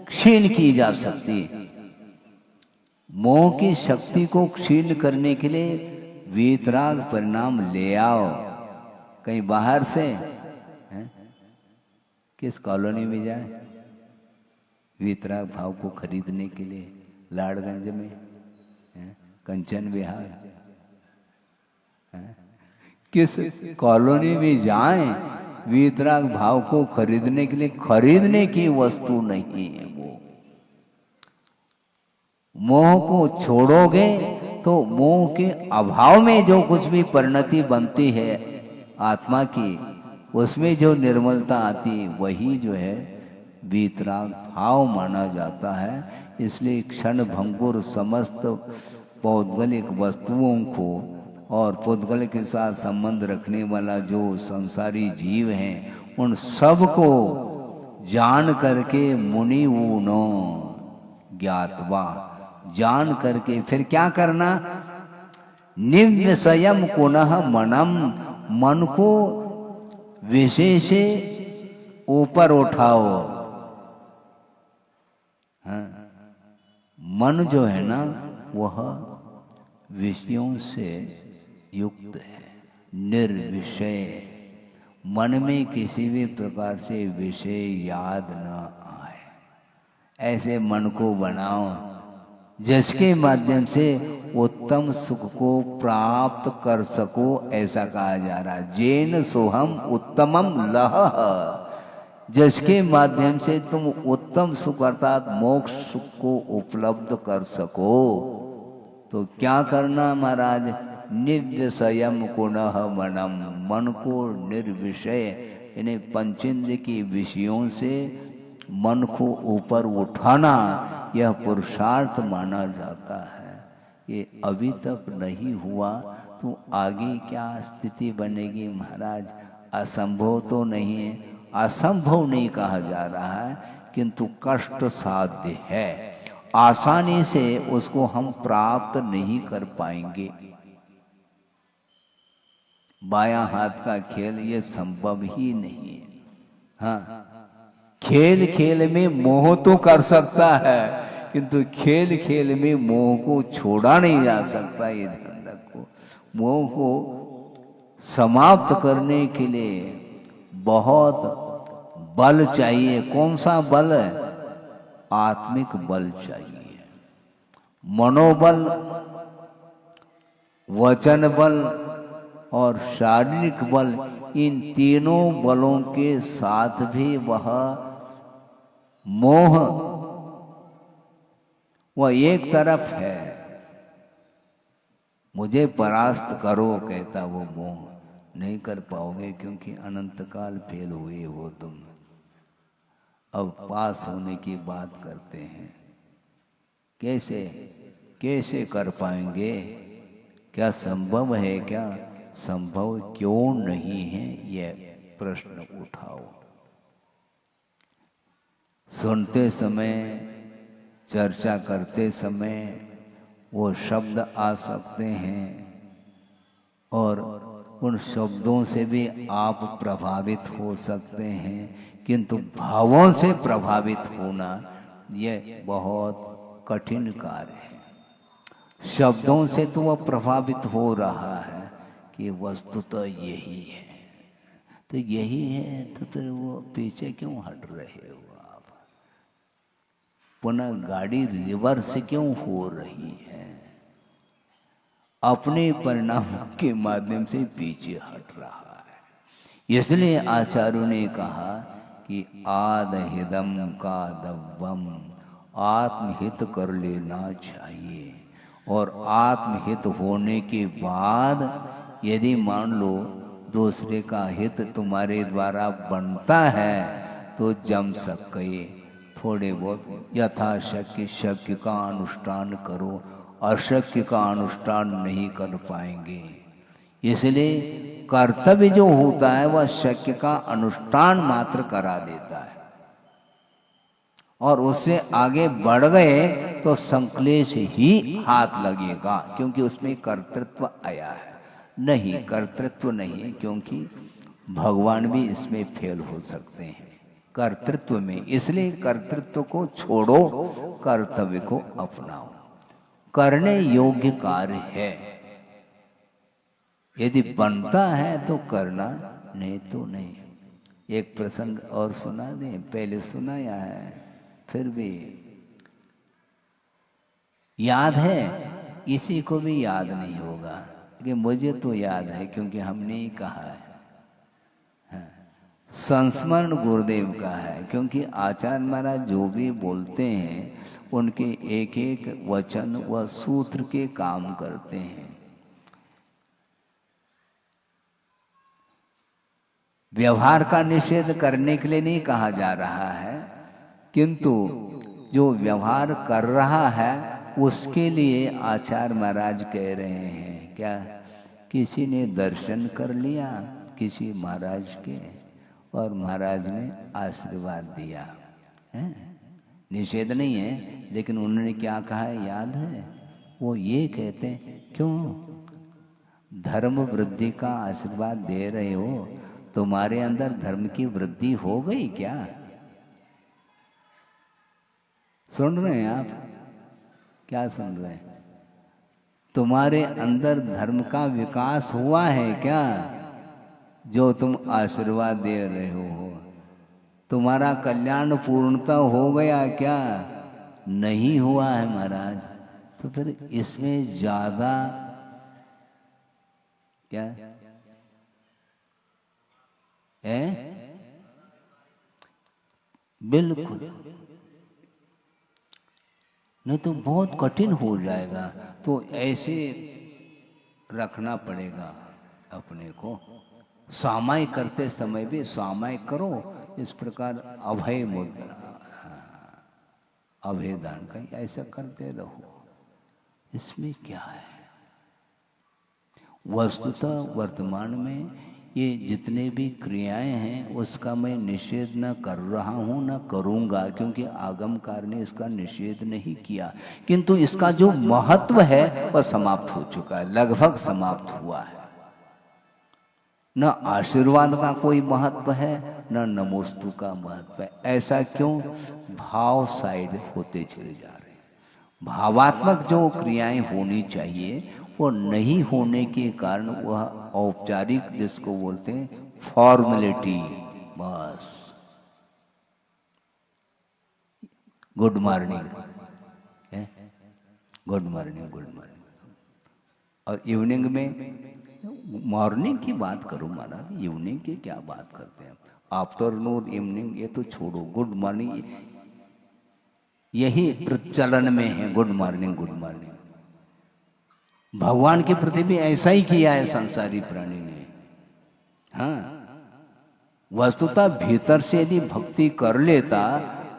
क्षीण की जा सकती है। मोह की शक्ति को क्षीण करने के लिए वीतराग परिणाम ले आओ कहीं बाहर से, है? किस कॉलोनी में जाए वीतराग भाव को खरीदने के लिए? लाड़गंज में, कंचन विहार, किस कॉलोनी में जाएं वीतराग भाव को खरीदने के लिए? खरीदने की वस्तु नहीं है वो। मोह को छोड़ोगे तो मोह के अभाव में जो कुछ भी परिणति बनती है आत्मा की, उसमें जो निर्मलता आती है वही जो है वीतराग भाव माना जाता है। इसलिए क्षण भंगुर समस्त पौद्गलिक वस्तुओं को और पौद्गल के साथ संबंध रखने वाला जो संसारी जीव हैं उन सब को जान करके मुनि ऊनो ज्ञातवा, जान करके फिर क्या करना? निव्यसयम पुनः मनम, मन को विशेष ऊपर उठाओ। हाँ, मन जो है ना वह विषयों से युक्त है, निर्विषय। मन में किसी भी प्रकार से विषय याद न आए, ऐसे मन को बनाओ जिसके माध्यम से उत्तम सुख को प्राप्त कर सको। ऐसा कहा जा रहा है, जेन सोहम उत्तमम लह, जिसके माध्यम से तुम उत्तम सुख अर्थात मोक्ष सुख को उपलब्ध कर सको। तो क्या करना महाराज? निव्यसयम पुनः मनम, मन को निर्विषय यानी पंचेंद्र के विषयों से मन को ऊपर उठाना, यह पुरुषार्थ माना जाता है। ये अभी तक नहीं हुआ तो आगे क्या स्थिति बनेगी महाराज? असंभव तो नहीं है, असंभव नहीं कहा जा रहा है, किंतु कष्ट साध्य है। आसानी से उसको हम प्राप्त नहीं कर पाएंगे। बायां हाथ का खेल ये संभव ही नहीं है। हाँ, खेल खेल में मोह तो कर सकता है, किंतु खेल खेल में मोह को छोड़ा नहीं जा सकता। ये ध्यान रखो, मोह को समाप्त करने के लिए बहुत बल चाहिए। कौन सा बल है? आत्मिक बल चाहिए, मनोबल, वचन बल और शारीरिक बल। इन तीनों बलों के साथ भी वह मोह वह एक तरफ है। मुझे परास्त करो कहता वो मोह, नहीं कर पाओगे क्योंकि अनंत काल फेल हुए हो तुम। अब पास होने की बात करते हैं, कैसे कैसे कर पाएंगे? क्या संभव है? क्या संभव क्यों नहीं है? यह प्रश्न उठाओ। सुनते समय, चर्चा करते समय वो शब्द आ सकते हैं और उन शब्दों से भी आप प्रभावित हो सकते हैं, किंतु भावों से प्रभावित होना यह बहुत कठिन कार्य है। शब्दों से तो वह प्रभावित हो रहा है कि वस्तुतः यही है, तो यही है, तो फिर वो पीछे क्यों हट रहे हो आप? पुनः गाड़ी रिवर्स क्यों हो रही है? अपने परिणाम के माध्यम से पीछे हट रहा है। इसलिए आचार्यों ने कहा कि आदहिदम का दव्वम, आत्महित कर लेना चाहिए। और आत्महित होने के बाद यदि मान लो दूसरे का हित तुम्हारे द्वारा बनता है तो जम सके, थोड़े बहुत यथाशक्य शक्य का अनुष्ठान करो, अशक्य का अनुष्ठान नहीं कर पाएंगे। इसलिए कर्तव्य जो होता है वह शक्य का अनुष्ठान मात्र करा देता है, और उससे आगे बढ़ गए तो संक्लेश ही हाथ लगेगा, क्योंकि उसमें कर्तृत्व आया है। नहीं, कर्तृत्व नहीं, क्योंकि भगवान भी इसमें फेल हो सकते हैं कर्तृत्व में। इसलिए कर्तृत्व को छोड़ो, कर्तव्य को अपनाओ। करने योग्य कार्य है, यदि बनता है तो करना, नहीं तो नहीं। एक प्रसंग और सुना दें, पहले सुनाया है फिर भी याद है, किसी को भी याद नहीं होगा, कि मुझे तो याद है क्योंकि हमने ही कहा है। संस्मरण गुरुदेव का है, क्योंकि आचार्य महाराज जो भी बोलते हैं उनके एक एक वचन व सूत्र के काम करते हैं। व्यवहार का निषेध करने के लिए नहीं कहा जा रहा है, किंतु जो व्यवहार कर रहा है उसके लिए आचार्य महाराज कह रहे हैं। क्या? किसी ने दर्शन कर लिया किसी महाराज के, और महाराज ने आशीर्वाद दिया है, निषेध नहीं है, लेकिन उन्होंने क्या कहा है याद है? वो ये कहते हैं, क्यों धर्म वृद्धि का आशीर्वाद दे रहे हो, तुम्हारे अंदर धर्म की वृद्धि हो गई क्या? सुन रहे हैं आप? क्या सुन रहे हैं? तुम्हारे अंदर धर्म का विकास हुआ है क्या, जो तुम आशीर्वाद दे रहे हो? तुम्हारा कल्याण पूर्णता हो गया क्या? नहीं हुआ है महाराज। तो फिर इसमें ज्यादा क्या है? बिल्कुल नहीं तो बहुत कठिन हो जाएगा। तो ऐसे रखना पड़ेगा अपने को। सामाय करते समय भी सामाय करो, इस प्रकार अभय मुद्रा, अभय दान का ऐसा करते रहो। इसमें क्या है? वस्तुतः वर्तमान में ये जितने भी क्रियाएं हैं उसका मैं निषेध न कर रहा हूँ, न करूँगा, क्योंकि आगमकार ने इसका निषेध नहीं किया, किंतु इसका जो महत्व है वह समाप्त हो चुका है, लगभग समाप्त हुआ है। न आशीर्वाद का कोई महत्व है, न नमोस्तु का महत्व है। ऐसा क्यों? भाव साइड होते चले जा रहे हैं। भावात्मक जो क्रियाएं होनी चाहिए वो नहीं होने के कारण वह औपचारिक, जिसको बोलते हैं फॉर्मेलिटी, बस good morning, good morning, good morning, और इवनिंग में मॉर्निंग की बात करो महाराज, इवनिंग की क्या बात करते हैं? आफ्टरनून, इवनिंग ये तो छोड़ो, गुड मॉर्निंग यही प्रचलन में है। Good morning, good morning. भगवान के प्रति भी ऐसा ही किया है संसारी प्राणी ने। हाँ, वस्तुतः भीतर से यदि भक्ति कर लेता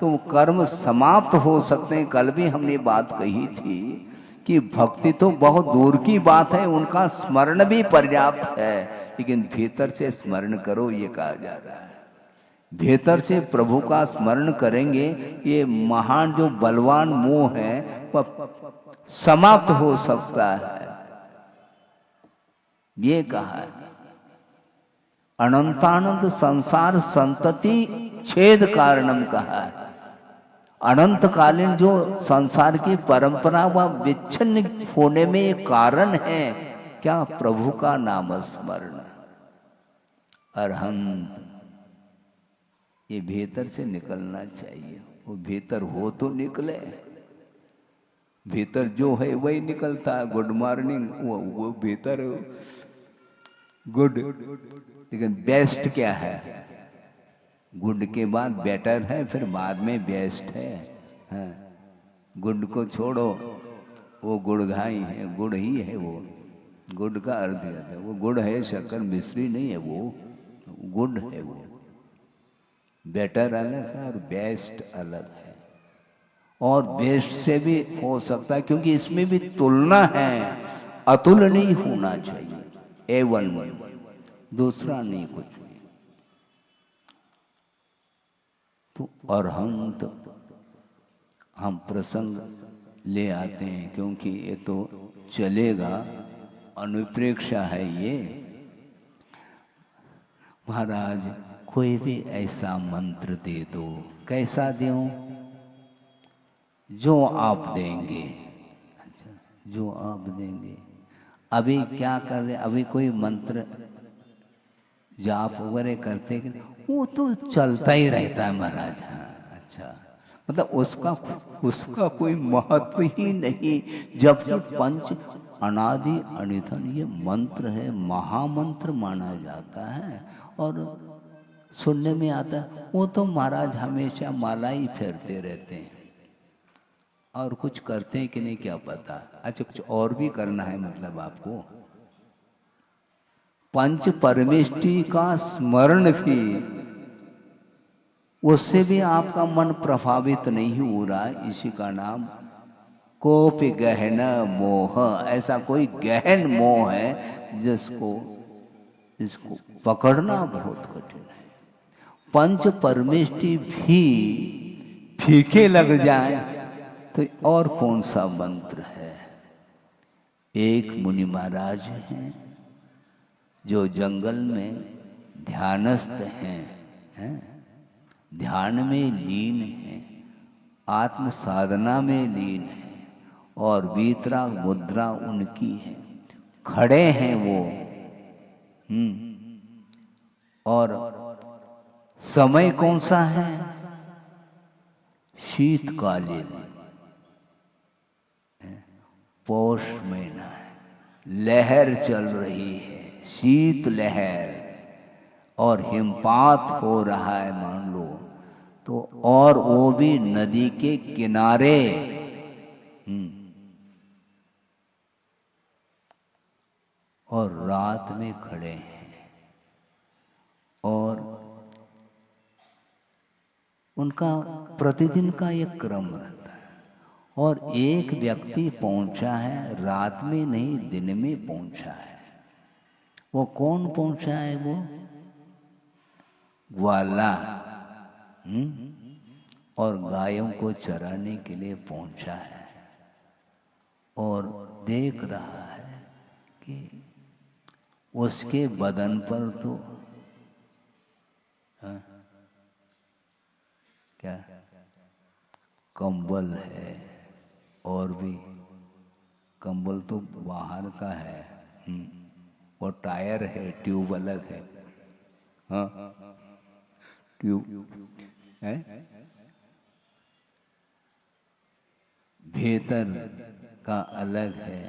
तो कर्म समाप्त हो सकते हैं। कल भी हमने बात कही थी कि भक्ति तो बहुत दूर की बात है, उनका स्मरण भी पर्याप्त है, लेकिन भीतर से स्मरण करो ये कहा जा रहा है। भीतर से प्रभु का स्मरण करेंगे, ये महान जो बलवान मोह है वह समाप्त हो सकता है। ये कहा है अनंतानंद संसार संतति छेद कारणम कहा है। अनंतकालीन जो संसार की परंपरा व विच्छिन्न होने में एक कारण है क्या? प्रभु का नाम स्मरण। अरहंत ये भीतर से निकलना चाहिए। वो भीतर हो तो निकले, भीतर जो है वही निकलता है। गुड मॉर्निंग वो भीतर गुड, लेकिन बेस्ट क्या है? गुड के बाद बेटर है, फिर बाद में बेस्ट है। हाँ। गुड को छोड़ो, वो गुड़घाई है, गुड़ ही है वो। गुड का अर्थ है वो गुड़ है, शक्कर मिश्री नहीं है, वो गुड है वो। बेटर अलग है और बेस्ट अलग है। और बेस्ट से भी हो सकता है, क्योंकि इसमें भी तुलना है, अतुलनीय होना चाहिए। A1 दूसरा नहीं कुछ भी। तो अरहंत हम प्रसंग ले आते हैं क्योंकि ये तो चलेगा, अनुप्रेक्षा है ये। महाराज कोई भी ऐसा मंत्र दे दो, कैसा दूं? जो आप देंगे। अच्छा, जो आप देंगे। अभी क्या कर रहे? अभी कोई मंत्र जाप वगैरह करते कि वो तो चलता ही रहता है महाराज। हाँ, अच्छा, मतलब उसका कोई महत्व ही नहीं, जबकि पंच अनादि अनिधन ये मंत्र है, महामंत्र माना जाता है। और सुनने में आता है वो तो महाराज हमेशा माला ही फेरते रहते हैं और कुछ करते हैं कि नहीं क्या पता। अच्छा, कुछ और भी करना है मतलब आपको? पंच परमेष्टि का स्मरण भी, उससे भी आपका मन प्रभावित नहीं हो रहा है। इसी का नाम कोपि गहन मोह। ऐसा कोई गहन मोह है जिसको पकड़ना बहुत कठिन है। पंच परमेष्टि भी फीके लग जाए तो और कौन सा मंत्र है? एक मुनि महाराज हैं जो जंगल में ध्यानस्थ हैं, ध्यान में लीन हैं, आत्म साधना में लीन हैं, और वीतराग मुद्रा उनकी है, खड़े हैं वो। और समय कौन सा है? शीतकालीन, पौष महीना है, लहर चल रही है, शीत लहर, और हिमपात हो रहा है मान लो तो, और वो भी नदी के किनारे। और रात में खड़े हैं, और उनका प्रतिदिन का एक क्रम रहता है। और एक व्यक्ति पहुंचा है, रात में नहीं दिन में पहुंचा है। वो कौन पहुंचा है? वो ग्वाला, और गायों को चराने के लिए पहुंचा है, और देख रहा है कि उसके बदन पर तो क्या कंबल है, और भी कंबल तो बाहर का है, और टायर है, ट्यूब अलग है। हाँ, ट्यूब है, भीतर का अलग है,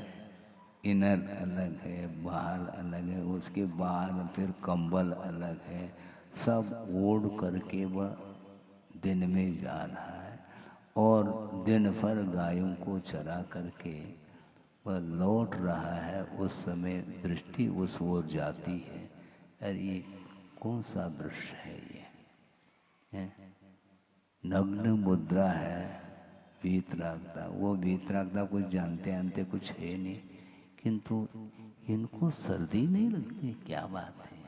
इनर अलग है, बाहर अलग है, उसके बाहर फिर कंबल अलग है। सब ओढ़ करके वह दिन में जा रहा है, और दिन भर गायों को चरा करके वह लौट रहा है। उस समय दृष्टि उस ओर जाती है, अरे ये कौन सा दृश्य है? ये नग्न मुद्रा है, वीतरागता, वो वीतरागता कुछ जानते आनते कुछ है नहीं, किंतु इनको सर्दी नहीं लगती, क्या बात है।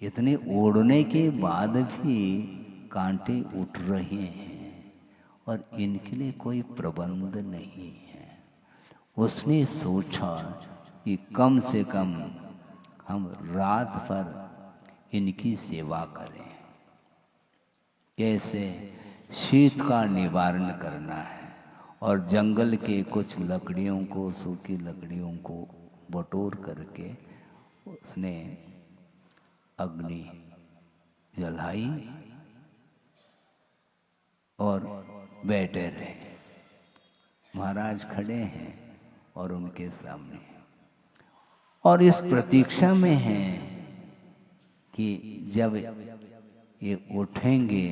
इतने ओढ़ने के बाद भी कांटे उठ रहे हैं और इनके लिए कोई प्रबंध नहीं है। उसने सोचा कि कम से कम हम रात भर इनकी सेवा करें, कैसे शीत का निवारण करना है। और जंगल के कुछ लकड़ियों को, सूखी लकड़ियों को बटोर करके उसने अग्नि जलाई और बैठे रहे। महाराज खड़े हैं और उनके सामने, और इस प्रतीक्षा में हैं कि जब ये उठेंगे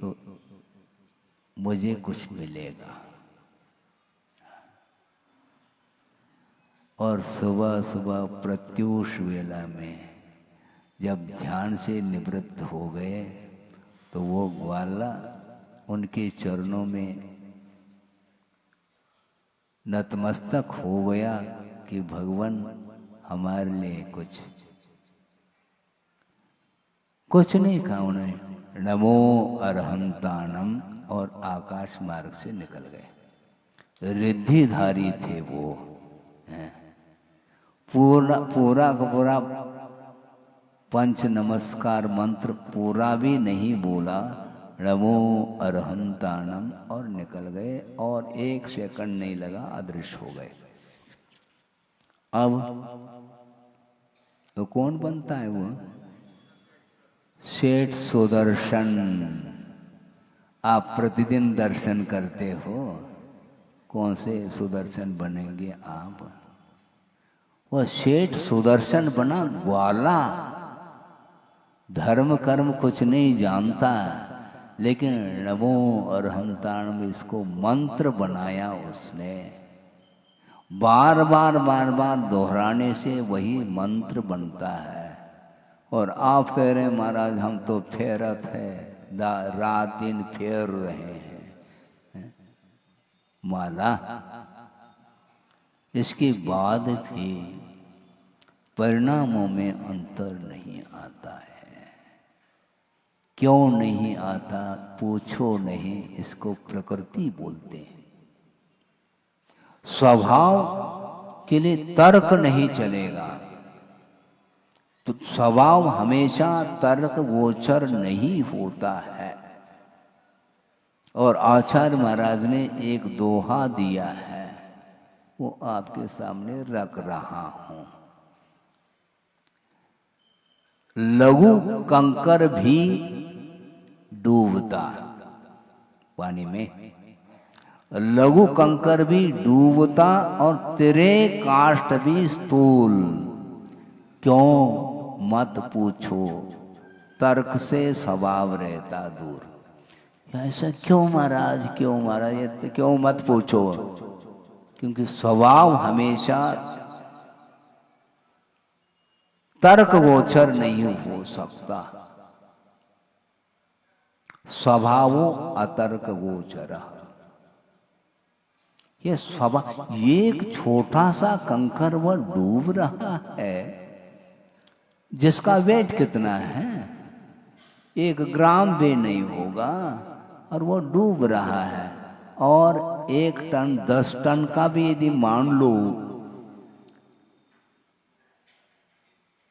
तो मुझे कुछ मिलेगा। और सुबह सुबह प्रत्यूष वेला में जब ध्यान से निवृत्त हो गए तो वो ग्वाला उनके चरणों में नतमस्तक हो गया कि भगवान हमारे लिए कुछ नहीं कहा उन्हें। नमो अरहंतानम, और आकाश मार्ग से निकल गए। रिद्धिधारी थे वो, पूरा का पूरा पंच नमस्कार मंत्र पूरा भी नहीं बोला, नमो अरहंतानम, और निकल गए। और 1 सेकंड नहीं लगा, अदृश्य हो गए। अब तो कौन बनता है वो? सेठ सुदर्शन। आप प्रतिदिन दर्शन करते हो, कौन से सुदर्शन बनेंगे आप? वो सेठ सुदर्शन बना ग्वाला, धर्म कर्म कुछ नहीं जानता, लेकिन नमो अरहंतानम इसको मंत्र बनाया उसने। बार बार दोहराने से वही मंत्र बनता है। और आप कह रहे हैं महाराज हम तो फेरत है, रात दिन फेर रहे हैं माला। इसके बाद भी परिणामों में अंतर नहीं आता है। क्यों नहीं आता पूछो नहीं, इसको प्रकृति बोलते हैं। स्वभाव के लिए तर्क नहीं चलेगा, तो स्वभाव हमेशा तर्क गोचर नहीं होता है। और आचार्य महाराज ने एक दोहा दिया है, वो आपके सामने रख रहा हूं। लघु कंकर भी डूबता, पानी में लघु कंकर भी डूबता, और तेरे काष्ठ भी स्थूल। क्यों मत पूछो, तर्क से स्वभाव रहता दूर। ऐसा क्यों महाराज, क्यों महाराज, ये क्यों मत पूछो? क्योंकि स्वभाव हमेशा तर्क गोचर नहीं हो सकता। स्वभाव अतर्क गोचर। ये स्वभाव, एक छोटा सा कंकर वह डूब रहा है, जिसका वेट कितना है? 1 ग्राम भी नहीं होगा, और वो डूब रहा है। और 1 टन 10 टन का भी यदि मान लो,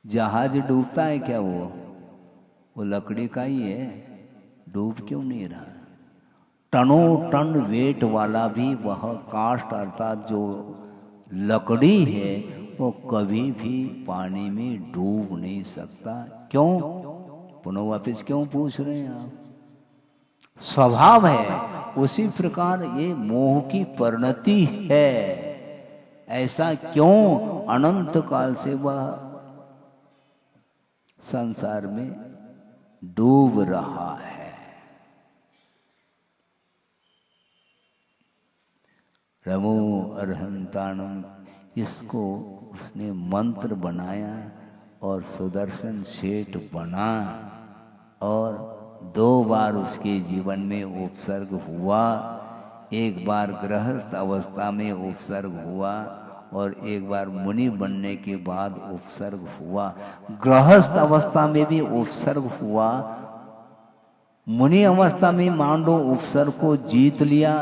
जहाज डूबता है क्या? वो लकड़ी का ही है, डूब क्यों नहीं रहा? टनों टन वेट वाला भी वह काष्ठ अर्थात जो लकड़ी है, वो कभी भी पानी में डूब नहीं सकता। क्यों? पुनः वापिस क्यों पूछ रहे हैं आप? स्वभाव है। उसी प्रकार ये मोह की परिणति है। ऐसा क्यों अनंत काल से वह संसार में डूब रहा है। नमो अरहंतानम, इसको उसने मंत्र बनाया और सुदर्शन सेठ बना और 2 बार उसके जीवन में उपसर्ग हुआ। एक बार गृहस्थ अवस्था में उपसर्ग हुआ और एक बार मुनि बनने के बाद उपसर्ग हुआ। गृहस्थ अवस्था में भी उपसर्ग हुआ, मुनि अवस्था में मान लो उपसर्ग को जीत लिया,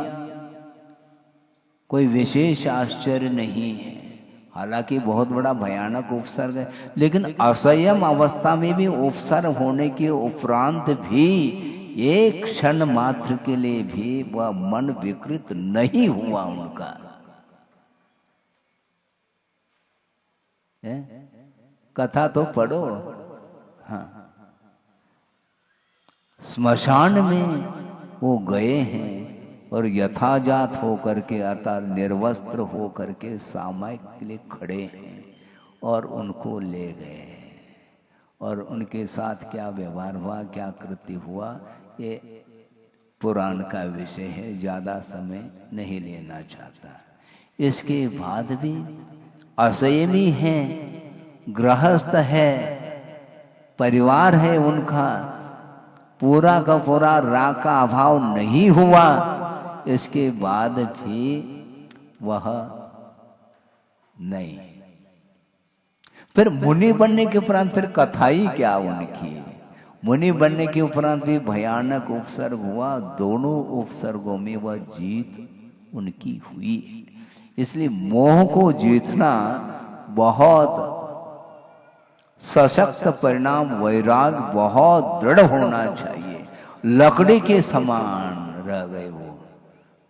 कोई विशेष आश्चर्य नहीं है। हालांकि बहुत बड़ा भयानक उपसर्ग है, लेकिन असंयम अवस्था में भी उपसर्ग होने के उपरांत भी एक क्षण मात्र के लिए भी वह मन विकृत नहीं हुआ उनका। कथा तो पढ़ो। हाँ, स्मशान में वो गए हैं और यथाजात होकर के अर्थात निर्वस्त्र होकर के सामायिक के लिए खड़े हैं और उनको ले गए और उनके साथ क्या व्यवहार हुआ, क्या कृत्य हुआ, ये पुराण का विषय है, ज़्यादा समय नहीं लेना चाहता। इसके बाद भी असंयमी है, गृहस्थ है, परिवार है उनका, पूरा का पूरा राग का अभाव नहीं हुआ, इसके बाद भी वह नहीं। फिर मुनि बनने के उपरांत फिर कथा ही क्या उनकी। मुनि बनने के उपरांत भी भयानक उपसर्ग हुआ, दोनों उपसर्गों में वह जीत उनकी हुई। इसलिए मोह को जीतना बहुत सशक्त परिणाम, वैराग बहुत दृढ़ होना चाहिए। लकड़ी के समान रह गए वो,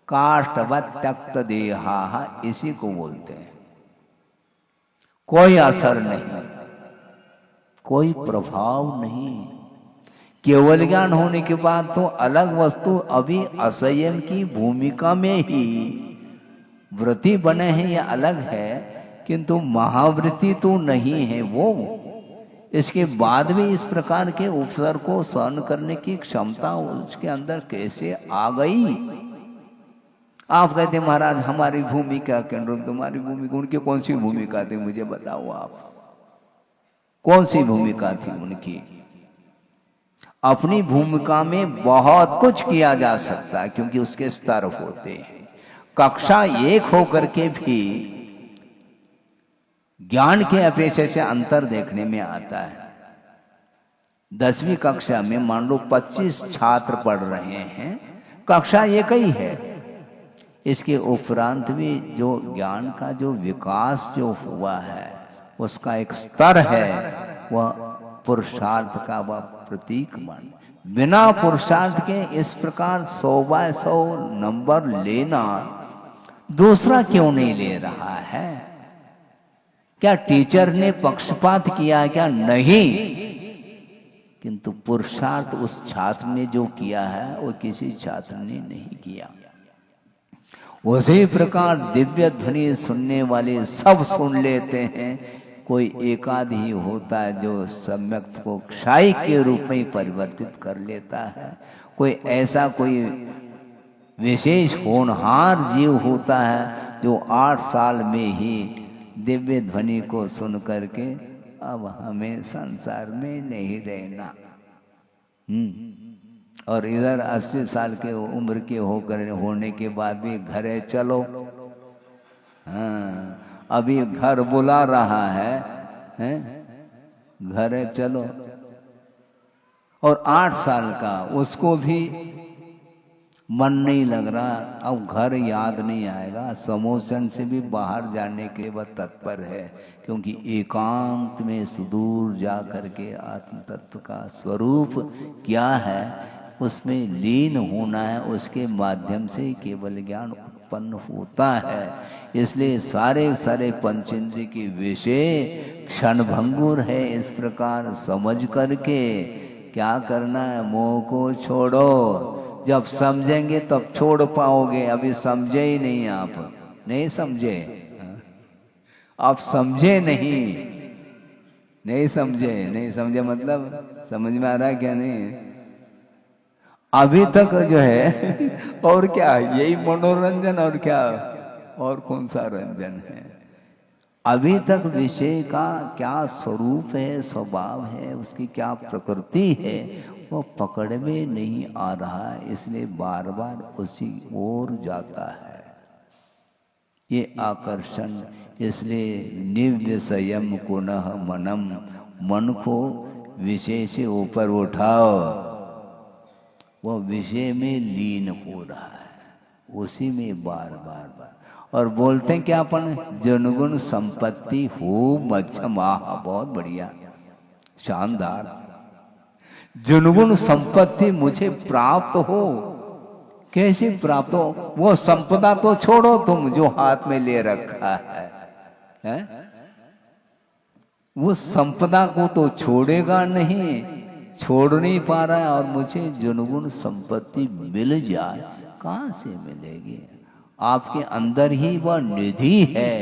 काष्ठवत् त्यक्त देहा, इसी को बोलते हैं। कोई असर नहीं, कोई प्रभाव नहीं। केवल ज्ञान होने के बाद तो अलग वस्तु, अभी असंयम की भूमिका में ही वृत्ति बने हैं, यह अलग है, किंतु महावृत्ति तो नहीं है वो। इसके बाद भी इस प्रकार के उपसर्ग को सहन करने की क्षमता उसके अंदर कैसे आ गई। आप कहते महाराज हमारी भूमिका केंद्र, तुम्हारी भूमिका, उनकी कौन सी भूमिका थी मुझे बताओ आप, कौन सी भूमिका थी उनकी। अपनी भूमिका में बहुत कुछ किया जा सकता है क्योंकि उसके स्तर होते हैं। कक्षा 1 होकर के भी ज्ञान के अपेक्षा से अंतर देखने में आता है। 10वीं कक्षा में मान लो 25 छात्र पढ़ रहे हैं, कक्षा 1 ही है। इसके उपरांत भी जो ज्ञान का जो विकास जो हुआ है उसका एक स्तर है, वह पुरुषार्थ का वह प्रतीक मान। बिना पुरुषार्थ के इस प्रकार 100/100 नंबर लेना दूसरा क्यों नहीं ले रहा है? क्या टीचर ने पक्षपात किया क्या? नहीं, किंतु पुरुषार्थ उस छात्र ने जो किया है वो किसी छात्र ने नहीं किया। उसी प्रकार दिव्य ध्वनि सुनने वाले सब सुन लेते हैं, कोई एकाध ही होता है जो सम्यक को क्षाई के रूप में परिवर्तित कर लेता है। कोई ऐसा कोई विशेष होनहार जीव होता है जो 8 साल में ही दिव्य ध्वनि को सुन करके अब हमें संसार में नहीं रहना, और इधर 80 साल के उम्र के होने के बाद भी घरे चलो। हाँ, अभी घर बुला रहा है, घरे चलो। और 8 साल का उसको भी मन नहीं लग रहा, अब घर याद नहीं आएगा, समोसन से भी बाहर जाने के वह तत्पर है, क्योंकि एकांत में सुदूर जा करके आत्म तत्व का स्वरूप क्या है उसमें लीन होना है, उसके माध्यम से केवल ज्ञान उत्पन्न होता है। इसलिए सारे सारे पंचेंद्रिय के विषय क्षणभंगुर है। इस प्रकार समझ करके क्या करना है, मोह को छोड़ो। जब समझेंगे तब छोड़ पाओगे, अभी समझे ही नहीं, आप नहीं समझे, आप समझे नहीं समझे मतलब समझ में आ रहा है क्या? नहीं, अभी तक जो है और क्या, यही मनोरंजन, और क्या, और कौन सा रंजन है? अभी तक विषय का क्या स्वरूप है, स्वभाव है, उसकी क्या प्रकृति है, वो पकड़ में नहीं आ रहा है, इसलिए बार बार उसी ओर जाता है। ये आकर्षण, इसलिए निव्यसयम पुनः मनम, मन को विषय से ऊपर उठाओ, वो विषय में लीन हो रहा है, उसी में बार बार बार। और बोलते हैं क्या अपन, जनगुण संपत्ति हो मध्यम, बहुत बढ़िया, शानदार। जनगुण संपत्ति मुझे प्राप्त हो, कैसे प्राप्त हो? वो संपदा तो छोड़ो तुम जो हाथ में ले रखा है? वो संपदा को तो छोड़ेगा नहीं, छोड़ नहीं पा रहा है। और मुझे जनगुण संपत्ति मिल जाए, कहां से मिलेगी? आपके अंदर ही वह निधि है,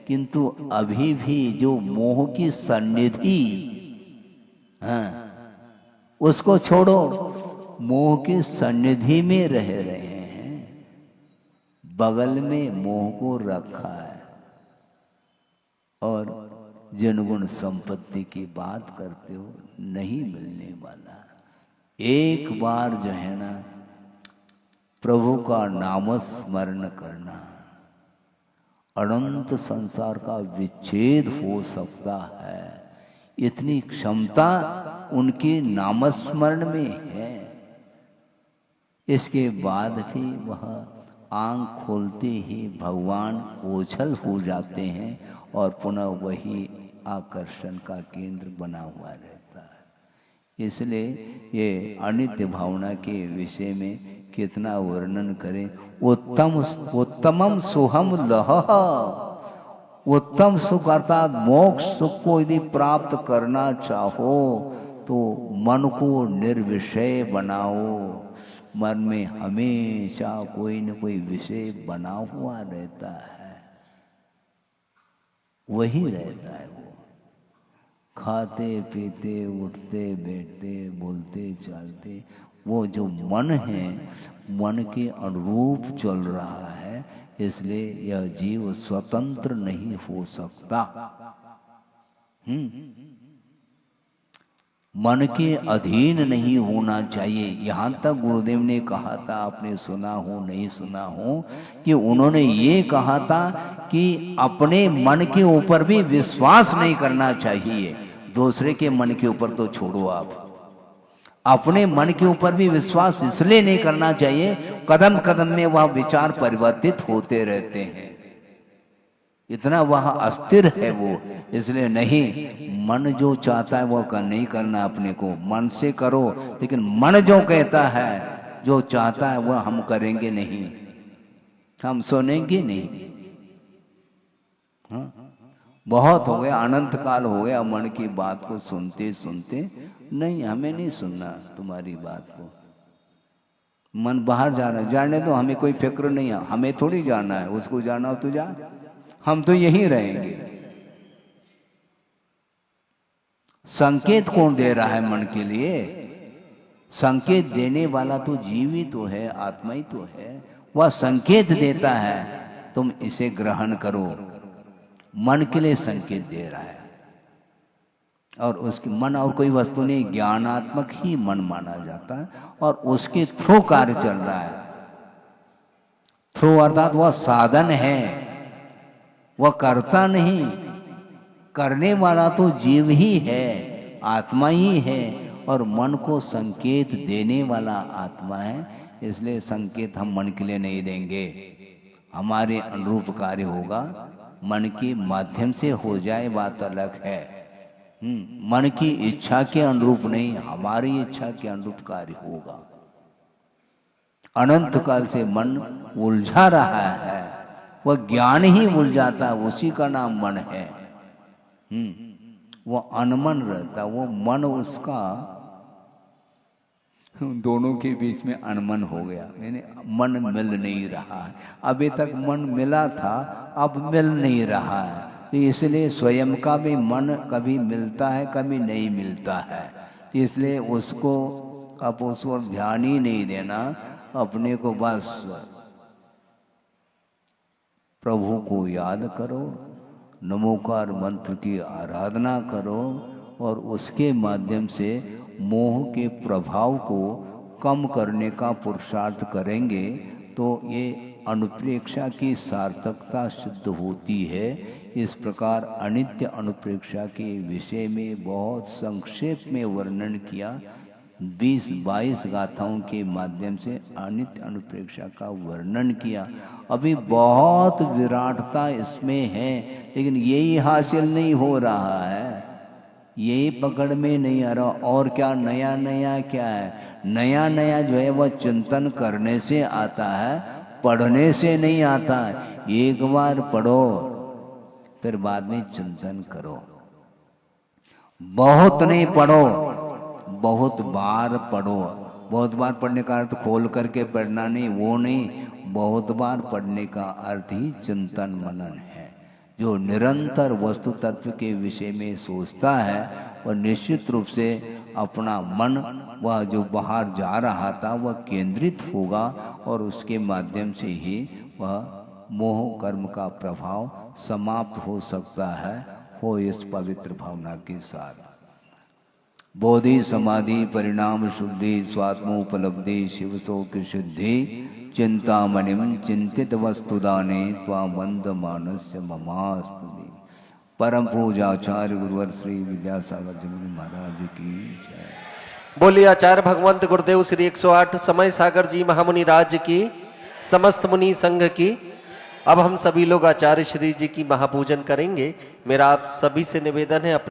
किंतु अभी भी जो मोह की सन्निधि, हाँ, उसको छोड़ो, मोह की सन्निधि में रह रहे हैं, बगल में मोह को रखा है, और जनगुण संपत्ति की बात करते हो, नहीं मिलने वाला। एक बार जो है ना प्रभु का नाम स्मरण करना, अनंत संसार का विच्छेद हो सकता है, इतनी क्षमता उनके नामस्मरण में है। इसके बाद भी वह आंख खोलते ही भगवान ओझल हो जाते हैं और पुनः वही आकर्षण का केंद्र बना हुआ रहता है। इसलिए ये अनित्य भावना के विषय में कितना वर्णन करें। उत्तमम सुहम लह, उत्तम सुख अर्थात मोक्ष सुख को यदि प्राप्त करना चाहो तो मन को निर्विषय बनाओ। मन में हमेशा कोई न कोई विषय बना हुआ रहता है, वही रहता है। वो खाते पीते उठते बैठते बोलते चलते, वो जो मन है, मन के अनुरूप चल रहा है। इसलिए यह जीव स्वतंत्र नहीं हो सकता, मन के अधीन नहीं होना चाहिए। यहाँ तक गुरुदेव ने कहा था, आपने सुना हो नहीं सुना हो, कि उन्होंने ये कहा था कि अपने मन के ऊपर भी विश्वास नहीं करना चाहिए। दूसरे के मन के ऊपर तो छोड़ो, आप अपने मन के ऊपर भी विश्वास इसलिए नहीं करना चाहिए, कदम कदम में वह विचार परिवर्तित होते रहते हैं, इतना वह अस्थिर है वो। इसलिए नहीं, मन जो चाहता है वो नहीं करना, अपने को मन से करो, लेकिन मन जो कहता है, जो चाहता है वह हम करेंगे नहीं, हम सुनेंगे नहीं। हाँ? बहुत हो गया, अनंत काल हो गया मन की बात को सुनते सुनते। नहीं, हमें नहीं सुनना तुम्हारी बात को। मन बाहर जाना, जाने दो, हमें कोई फिक्र नहीं है, हमें थोड़ी जाना है, उसको जाना हो तो जा, हम तो यहीं रहेंगे। संकेत कौन दे रहा है मन के लिए? संकेत देने वाला तो जीव ही तो है, आत्मा ही तो है। वह संकेत देता है, तुम इसे ग्रहण करो। मन के लिए संकेत दे रहा है, और उसके मन और कोई वस्तु नहीं, ज्ञानात्मक ही मन माना जाता है, और उसके थ्रू कार्य चल रहा है। थ्रू अर्थात वह साधन है, वह करता नहीं, करने वाला तो जीव ही है, आत्मा ही है, और मन को संकेत देने वाला आत्मा है। इसलिए संकेत हम मन के लिए नहीं देंगे, हमारे अनुरूप कार्य होगा। मन के माध्यम से हो जाए बात अलग है, मन की इच्छा के अनुरूप नहीं, हमारी इच्छा के अनुरूप कार्य होगा। अनंत काल से मन उलझा रहा है, वह ज्ञान ही उलझाता है, उसी का नाम मन है। वो अनमन रहता, वो मन उसका दोनों के बीच में अनमन हो गया, यानी मन मिल नहीं रहा है। अभी तक मन मिला था, अब मिल नहीं रहा है। तो इसलिए स्वयं का भी मन कभी मिलता है, कभी नहीं मिलता है। तो इसलिए उसको अब उस पर ध्यान ही नहीं देना, अपने को बस प्रभु को याद करो, नमोकार मंत्र की आराधना करो, और उसके माध्यम से मोह के प्रभाव को कम करने का पुरुषार्थ करेंगे तो ये अनुप्रेक्षा की सार्थकता सिद्ध होती है। इस प्रकार अनित्य अनुप्रेक्षा के विषय में बहुत संक्षेप में वर्णन किया। 20-22 गाथाओं के माध्यम से अनित्य अनुप्रेक्षा का वर्णन किया। अभी बहुत विराटता इसमें है, लेकिन यही हासिल नहीं हो रहा है, यही पकड़ में नहीं आ रहा। और क्या नया नया क्या है? नया नया जो है वह चिंतन करने से आता है, पढ़ने से नहीं आता है। एक बार पढ़ो फिर बाद में चिंतन करो। बहुत नहीं पढ़ो, बहुत बार पढ़ो। बहुत बार पढ़ने का अर्थ खोल करके पढ़ना नहीं, वो नहीं। बहुत बार पढ़ने का अर्थ ही चिंतन मनन है। जो निरंतर वस्तु तत्व के विषय में सोचता है वह निश्चित रूप से अपना मन वह जो बाहर जा रहा था वह केंद्रित होगा और उसके माध्यम से ही वह मोह कर्म का प्रभाव समाप्त हो सकता है। हो इस पवित्र भावना के साथ बोधि समाधि परिणाम शुद्धि स्वात्मोपलब्धि शिवशोक सिद्धि चिंतामणिम चिंतित वस्तुदाने त्वामंद मानस्य ममास्तुति। परम पूजाचार्य गुरुवर श्री विद्यासागर जी महाराज की जय। बोलिए आचार्य भगवंत गुरुदेव श्री 108 समय सागर जी महामुनि राज्य की, समस्त मुनि संघ की। अब हम सभी लोग आचार्य श्री जी की महापूजन करेंगे। मेरा आप सभी से निवेदन है अपने